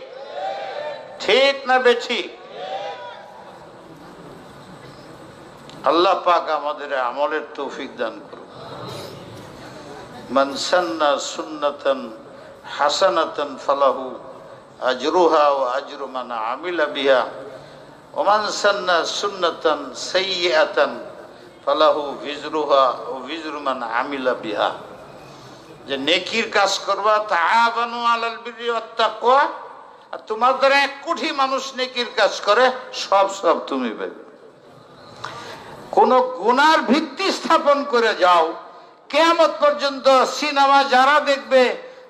ঠিক না বেঠিক? আল্লাহ পাক আমাদের আমলের তৌফিক দান করুন। মান সান্না সুন্নাতান হাসানাতান ফালাহু আজরুহা ওয়া আজরু মান আমিলা বিহা ওয়া মান সান্না সুন্নাতান সাইয়্যাতান ফালাহু ভিজরুহা ওয়া ভিজরু মান আমিলা বিহা। যে নেকির কাজ করবা, তাআবানু আলাল বিররি ওয়াত তাকওয়া, আর তোমার দ্বারা 1 কোটি মানুষ নেকির কাজ করে, সব তুমি পাবে। কোন গুনার ভিত্তি স্থাপন করে যাও, কিয়ামত পর্যন্ত সিনেমা যারা দেখবে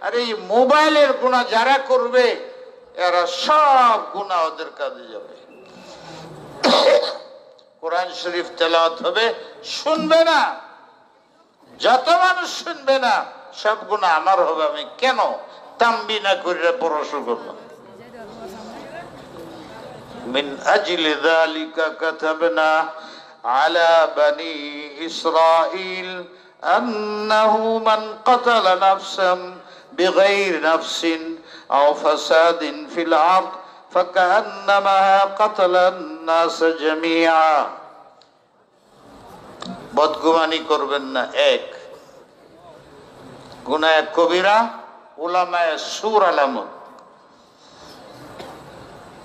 আর এই মোবাইলের গুনাহ যারা করবে, এরা সব গুনাহ ওদের কাজে যাবে। কোরআন শরীফ তেলাওয়াত হবে, শুনবে না, যত মানুষ শুনবে না সব গুনাহ আমার হবে। আমি কেন তাম্বি না করে পড়াশোনা করব? মিন আজলি যালিকা কাতাবনা আলা বানি ইসরাঈল আন্নাহু মান কাতালা নাফসান বিগাইরি নাফসিন আও ফাসাদিন ফিল আরদ ফাকান্নামা কাতালান নাস জামিআ। বদগুমানি করবেন না। 1 গুনাহ কবিরা, উলামায়ে সুর আলামত।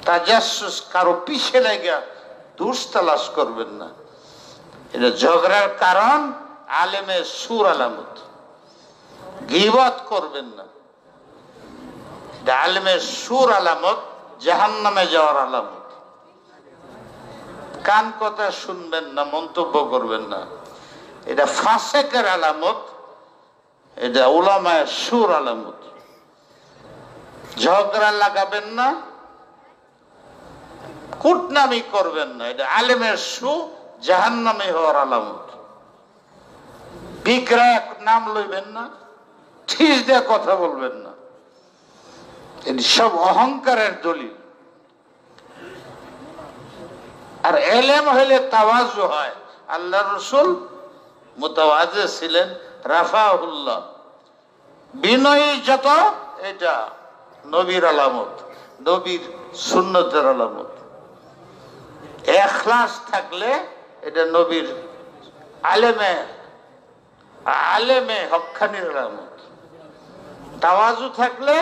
তাজাসসুস, কারো পিছে লাগা দোষ তালাশ করবেন না, এটা ঝগড়ার কারণ। আলেমে সুর আলামত। গীবত করবেন না, আলেমে সুর আলামত, জাহান্নামে যাওয়ার আলামত। কান কথা শুনবেন না, মন্তব্য করবেন না, এটা ফাসেকের আলামত, এটা উলামায়ে সুর আলামত। ঝগড়া লাগাবেন না, কুটনামি করবেন না, এটা আলেমের সু, জাহান্নামে হওয়ার আলামত। বিগ্রহ নাম লইবেন না, ঠিস দিয়ে কথা বলবেন না, এটি সব অহংকারের দলিল। আর এলেম হইলে তাওয়াজু হয়। আল্লাহ রসুল মুতাওয়াজি ছিলেন, রাফাহুল্লাহ, বিনয়ী যত, এটা নবীর আলামত। নবীর সুন্নতের আলামত। ইখলাস থাকলে এটা নবীর আলেমে হক্কানির আলামত। তাওয়াজু থাকলে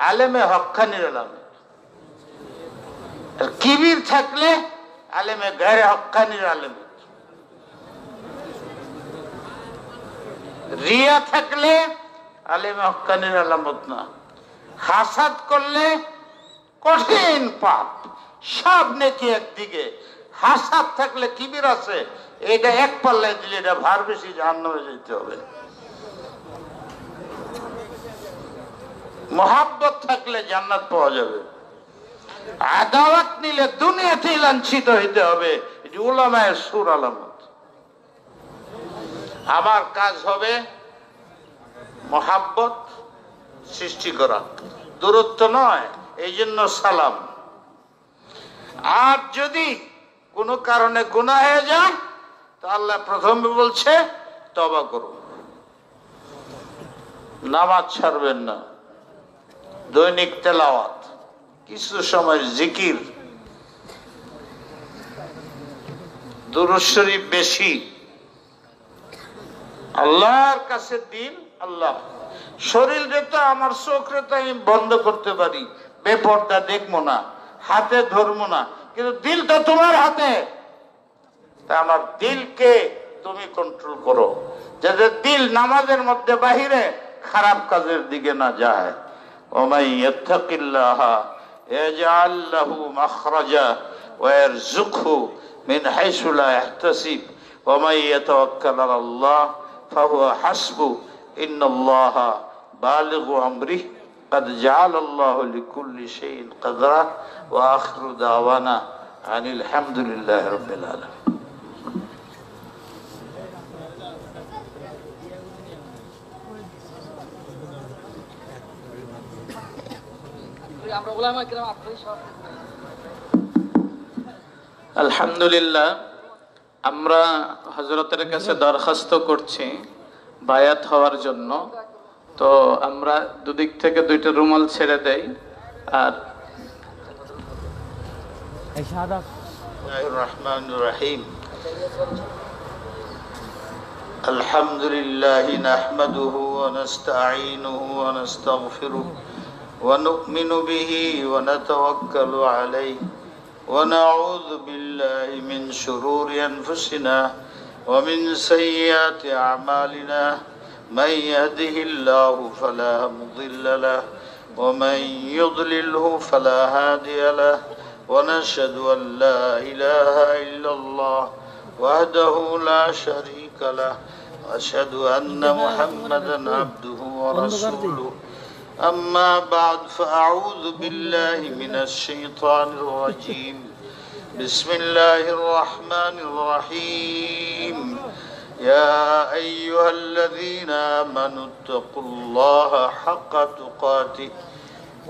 আলেমে হক্কানির আলামত। আর কিবির থাকলে আলেমে গায়রে হক্কানির আলামত। রিয়া থাকলে আলেমে হক্কানির আলামত না। হাসাদ করলে কঠিন পাপ, সব নেকি একদিকে। হাসাদ থাকলে কিবির আছে, এটা এক পাল্লায় দিলে এটা ভার বেশি, জাহান্নামে যেতে হবে। মোহাব্বত থাকলে জান্নাত পাওয়া যাবে। আদাওয়াত নিলে দুনিয়াতেই লাঞ্ছিত হইতে হবে। এটি উলামায়ে সুর আলামত। আমার কাজ হবে মোহাব্বত সৃষ্টি করা, দূরত্ব নয়। এই জন্য সালাম। আর যদি কোনো কারণে গুনাহ হয়ে যায় তো আল্লাহ প্রথমে বলছে তওবা করো, নামাজ ছাড়বেন না, দৈনিক তেলাওয়াত, কিছু সময় জিকির, দুরূদ শরীফ বেশি, আল্লাহর কাছে দিল। আল্লাহ শরীরে তো আমার চোখরে তো আমি বন্ধ করতে পারি, বেপর্দা দেখবো না, হাতে ধরবো না, কিন্তু দিল তো তোমার হাতে। তা আমার দিলকে তুমি কন্ট্রোল করো, যাতে দিল নামাজের মধ্যে বাহিরে খারাপ কাজের দিকে না যায়। ওমাই ইয়াত্তাকিল্লাহা ইয়াজআল লাহু মাখরাজা ওয়া ইয়ারযুকহু মিন হাইসু লা ইয়াহতাসিব ওয়া মান ইয়াতাওয়াক্কাল আলাল্লাহ ফাহুয়া হাসবু ইন্নাল্লাহা বালিগু আমরিহি قد جعل الله لكل شيء قدرا واخر دعوانا ان الحمد لله رب العالمين. আলহামদুলিল্লাহ, আমরা হযরতের কাছে দরখাস্ত করছি বায়াত হওয়ার জন্য। তো আমরা দুদিক থেকে দুইটা রুমাল ছেড়ে দেই। আর বিসমিল্লাহির-রহমানির-রহিম। আলহামদুলিল্লাহি নাহমাদুহু ওয়া নাস্তাঈনুহু ওয়া নাস্তাগফিরুহু ওয়া নু'মিনু বিহি ওয়া নাতাওয়াক্কালু আলাইহি ওয়া নাউযু বিল্লাহি মিন শুরুরি আনফুসিনা ওয়া মিন সাইয়্যাতি আ'মালিনা। من يهده الله فلا مضل له ومن يضلله فلا هادي له ونشهد أن لا إله إلا الله وحده لا شريك له وأشهد أن محمدا عبده ورسوله أما بعد فأعوذ بالله من الشيطان الرجيم بسم الله الرحمن الرحيم يا أيها الذين آمنوا اتقوا الله حق تقاته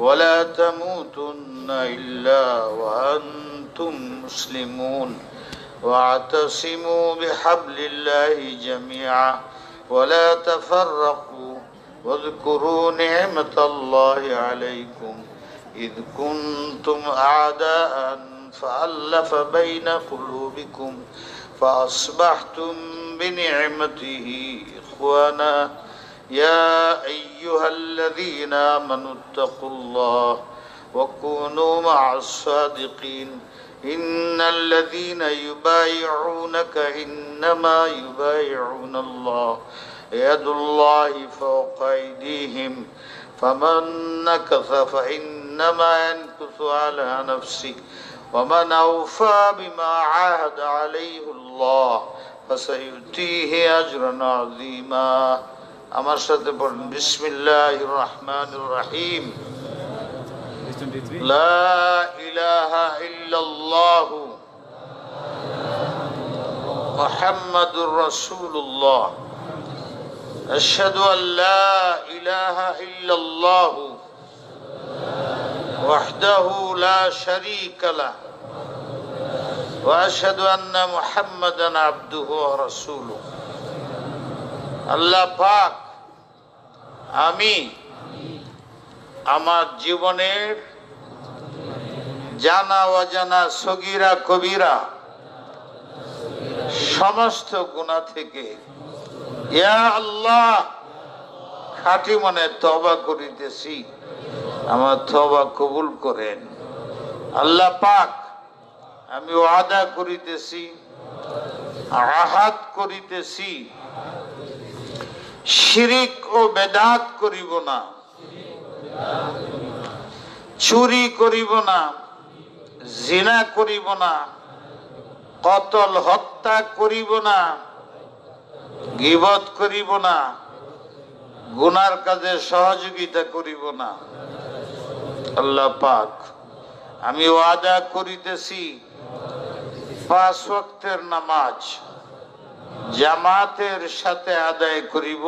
ولا تموتن إلا وأنتم مسلمون واعتصموا بحبل الله جميعا ولا تفرقوا واذكروا نعمة الله عليكم إذ كنتم أعداء فألف بين قلوبكم فأصبحتم بنعمته إخوانا يا أيها الذين آمنوا اتقوا الله وكونوا مع الصادقين إن الذين يبايعونك إنما يبايعون الله يد الله فوق أيديهم فمن نكث فإنما ينكث على نفسه ومن أوفى بما عاهد عليه الله فسيؤتيه أجرا عظيما. আমার সাথে পড়ুন বিসমিল্লাহির রহমানির রহিম। লা ইলাহা ইল্লাল্লাহ মুহাম্মাদুর রাসূলুল্লাহ আশহাদু আল লা ইলাহা ইল্লাল্লাহ ওয়াহদাহু লা শারীকা লাহু وأشهد أن محمدا عبده ورسوله. আল্লাহ পাক আমি আমার জীবনের জানা অজানা সগীরা কবিরা সমস্ত গুনাহ থেকে ইয়া আল্লাহ খাঁটি মনে তওবা করিতেছি, আমার তওবা কবুল করেন। আল্লাহ পাক, আমি ওয়াদা করিতেছি, আহাদ করিতেছি, শিরিক ও বেদাত করিব না, চুরি করিব না, জিনা করিব না, কতল হত্যা করিব না, গীবত করিব না, গুনার কাজে সহযোগিতা করিব না। আল্লাহ পাক, আমি ওয়াদা করিতেছি 5 ওয়াক্তের নামাজ জামাতের সাথে আদায় করিব,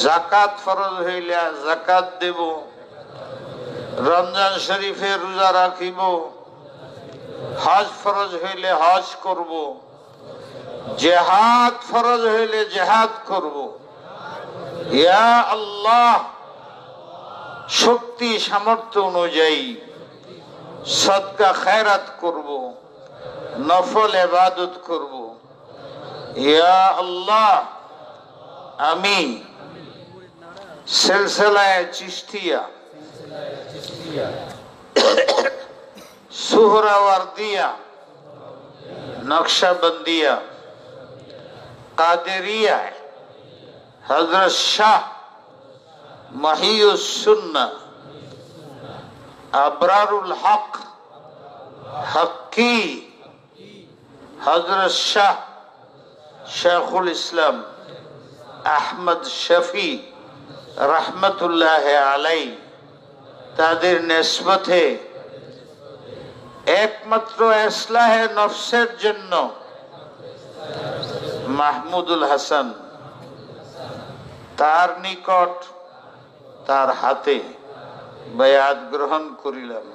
যাকাত ফরজ হইলে যাকাত দেব, রমজান শরীফে রোজা রাখিব, হজ ফরজ হইলে হজ করব, জিহাদ ফরজ হইলে জিহাদ করব। ইয়া আল্লাহ, শক্তি সামর্থ্য অনুযায়ী সদকা খায়রাত করব, নফল ইবাদত করব। ইয়া আল্লাহ, আমি সিলসিলায়ে চিশতিয়া, সুহরাওয়ার্দিয়া, নকশবন্দিয়া, কাদেরিয়া, হযরত শাহ মাহিউস সুন্নাহ, আবরারুল হক, হক্কি হযরত শাহ শেখুল ইসলাম আহমদ শফি রহমতুল্লাহ আলাই, তাদের নিসবতে একমাত্র ইসলাহে নফসের জন্য মাহমুদুল হাসান, তার নিকট তার হাতে বায়াত গ্রহণ করিলাম।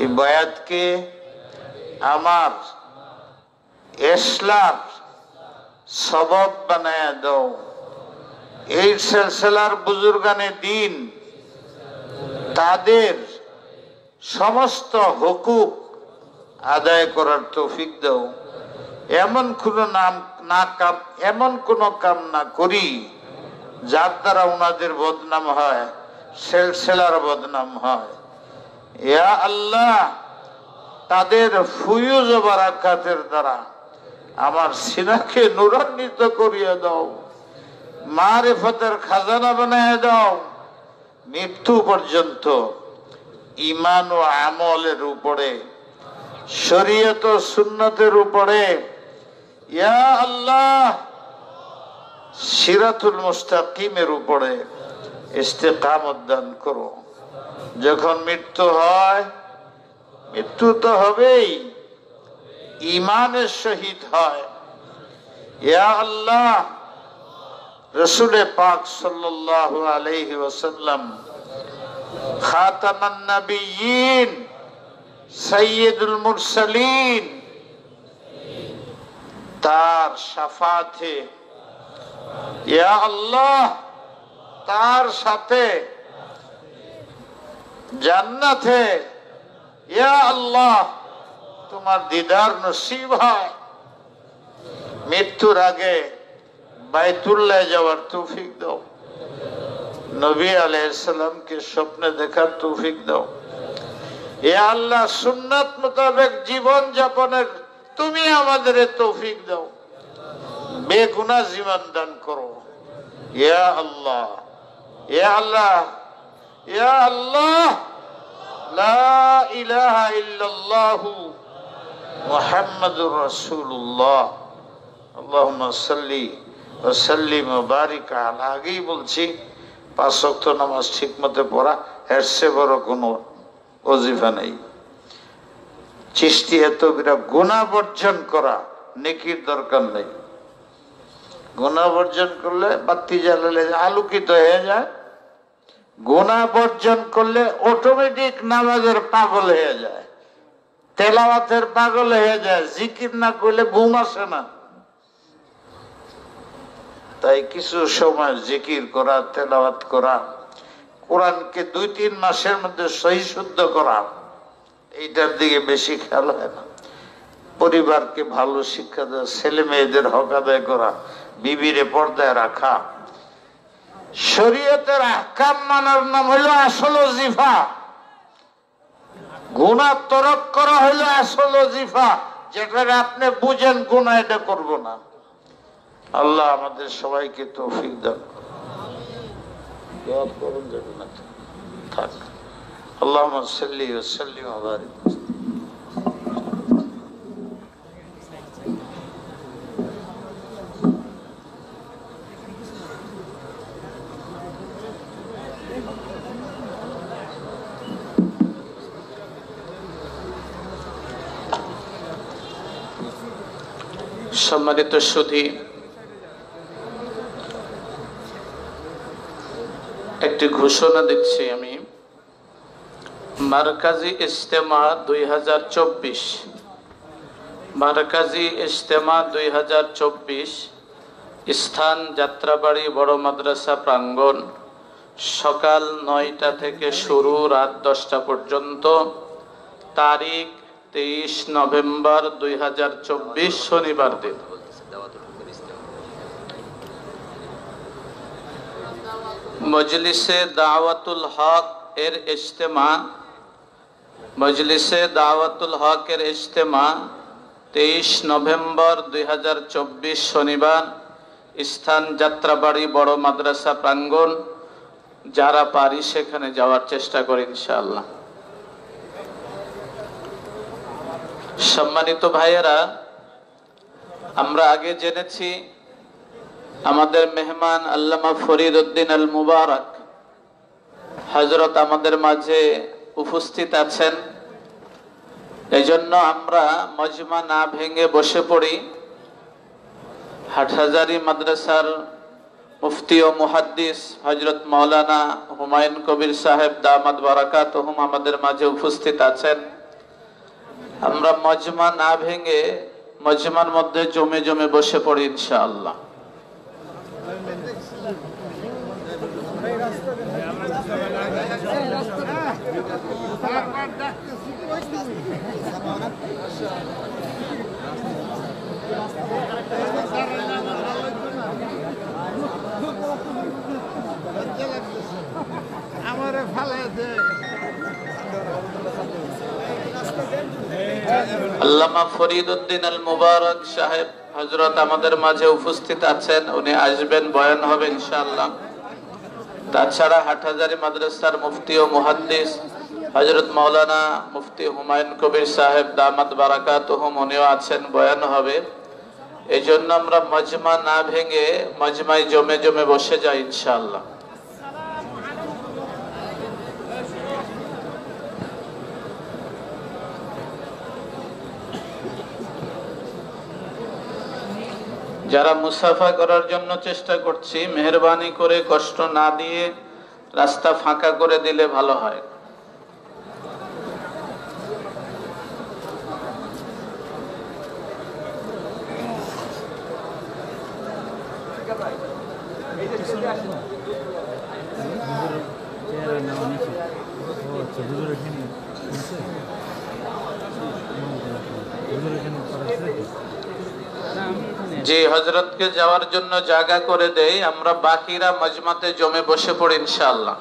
এই বায়াতকে আমার ইসলাম সবব বানায়া দাও। এই সিলসিলার বুজুর্গানে দিন তাদের সমস্ত হুকুক আদায় করার তৌফিক দাও। এমন কোনো কাম না করি যার দ্বারা ওনাদের বদনাম হয়, সিলসিলার বদনাম হয়। ইয়া আল্লাহ, তাদের ফুয়ুজ ও বারাকাতের দ্বারা আমার সিনাকে নূরান্বিত করিয়ে দাও, মারিফতের খাজানা বানিয়ে দাও। মৃত্যু পর্যন্ত ঈমান ও আমলের উপরে, শরীয়ত ও সুন্নতের উপরে ইয়া আল্লাহ সিরাতুল মুস্তাকিমের উপরে ইস্তেকামত দান করো। যখন মৃত্যু হয়, মৃত্যু তো হবেই, ঈমানের শহীদ হয়। ইয়া আল্লাহ, রাসূল পাক সাল্লাল্লাহু আলাইহি ওয়াসাল্লাম খাতামান নবিয়্যিন সাইয়্যিদুল মুরসালিন, তার শাফাতে ইয়া আল্লাহ তার সাথে জান্নাতে ইয়া আল্লাহ তোমার দিদার নসিব হয়। মৃত্যুর আগে বাইতুল্লাহ যাওয়ার তৌফিক দাও, নবী আলাইহিস সালামকে স্বপ্নে দেখার তৌফিক দাও। ইয়া আল্লাহ, সুন্নাত মোতাবেক জীবন যাপনের তুমি আমাদের তৌফিক দাও, বেগুনাহ জীবন দান করো। ইয়া আল্লাহ, ইয়া আল্লাহ, ইয়া আল্লাহ, লা ইলাহা ইল্লাল্লাহু মুহাম্মাদুর রাসূলুল্লাহ, আল্লাহুম্মা সাল্লি ওয়া সাল্লিম ওয়া বারিক আলা। আগেই বলছি 5 ওয়াক্ত নামাজ ঠিকমতো পড়া, এর চেয়ে বড় কোনো ওজিফা নেই। চিশতিয়া তকবীরা গুনাহ বর্জন করা, নেকির দরকার নেই। গুনাহ বর্জন করলে বাতি জ্বালালে আলোকিত হয়ে যায়, গুনাহ বর্জন করলে অটোমেটিক নামাজের পাগল হয়ে যায়, তেলাওয়াতের পাগল হয়ে যায়, জিকির না করলে ঘুম আসে না। তাই কিছু সময় জিকির করা, তেলাওয়াত করা, কোরআনকে 2-3 মাসের মধ্যে সহি শুদ্ধ করা, এইটার দিকে বেশি খেয়াল হয় না। পরিবারকে ভালো শিক্ষা দেওয়া, ছেলে মেয়েদের হক আদায় করা, বিবিরে পর্দায় রাখা, শরীয়তের আহকাম মানার নাম হইল আসল ওজিফা। গুনাহ তরক করা হইল আসল ওজিফা, যেটা আপনি বুঝেন গুনাহ, এটা করব না। আল্লাহ আমাদের সবাইকে তৌফিক দান করুন। থাক। আল্লাহুম্মা সাল্লি ওয়া সাল্লিম ওয়া বারিক। সম্মানিত সুধী, একটি ঘোষণা দিচ্ছি আমি। মারকাজি ইজতেমা 2024, মারকাজি ইজতেমা 2024, স্থান যাত্রাবাড়ি বড় মাদ্রাসা প্রাঙ্গণ, সকাল 9টা থেকে শুরু, রাত 10টা পর্যন্ত। তারিখ 23 নভেম্বর 2024, শনিবার দিন। মজলিসে দাওয়াতুল হক এর ইজতেমা, মজলিসে দাওয়াতুল হক এর ইজতেমা 23 নভেম্বর 2024, শনিবার। স্থান যাত্রাবাড়ি বড় মাদ্রাসা প্রাঙ্গণ। যারা পারি সেখানে যাওয়ার চেষ্টা করি ইনশাআল্লাহ। সম্মানিত ভাইয়েরা, আমরা আগে জেনেছি আমাদের মেহমান আল্লামা ফরিদ উদ্দিন আল মুবারক হযরত আমাদের মাঝে উপস্থিত আছেন। এজন্য আমরা মজমা না ভেঙে বসে পড়ি। হাটহাজারী মাদ্রাসার মুফতি ও মুহাদ্দিস হযরত মাওলানা হুমায়ুন কবির সাহেব দামাত বারাকাতুহুম আমাদের মাঝে উপস্থিত আছেন। আমরা মজমা না ভেঙে মজমার মধ্যে জমে জমে বসে পড়ি ইনশাআল্লাহ। আমারে ফালায় দে। আল্লামা ফরিদ উদ্দিন আল মুবারক সাহেব হযরত আমাদের মাঝে উপস্থিত আছেন। উনি আসবেন, বয়ান হবে ইনশাআল্লাহ। তাছাড়া হাটহাজারী মাদ্রাসার মুফতি ও মুহাদ্দিস হযরত মাওলানা মুফতি হুমায়ুন কবির সাহেব দামাত বারাকাতুহুম, উনিও আছেন, বয়ান হবে। এই জন্য আমরা মজমা না ভেঙে মজমায় জমে জমে বসে যাই ইনশাআল্লাহ। যারা মুসাফা করার জন্য চেষ্টা করছি, মেহেরবানি করে কষ্ট না দিয়ে রাস্তা ফাঁকা করে দিলে ভালো হয়। যে হযরতকে যাওয়ার জন্য জায়গা করে দেই, আমরা বাকিরা মজমাতে জমে বসে পড়ি ইনশাআল্লাহ।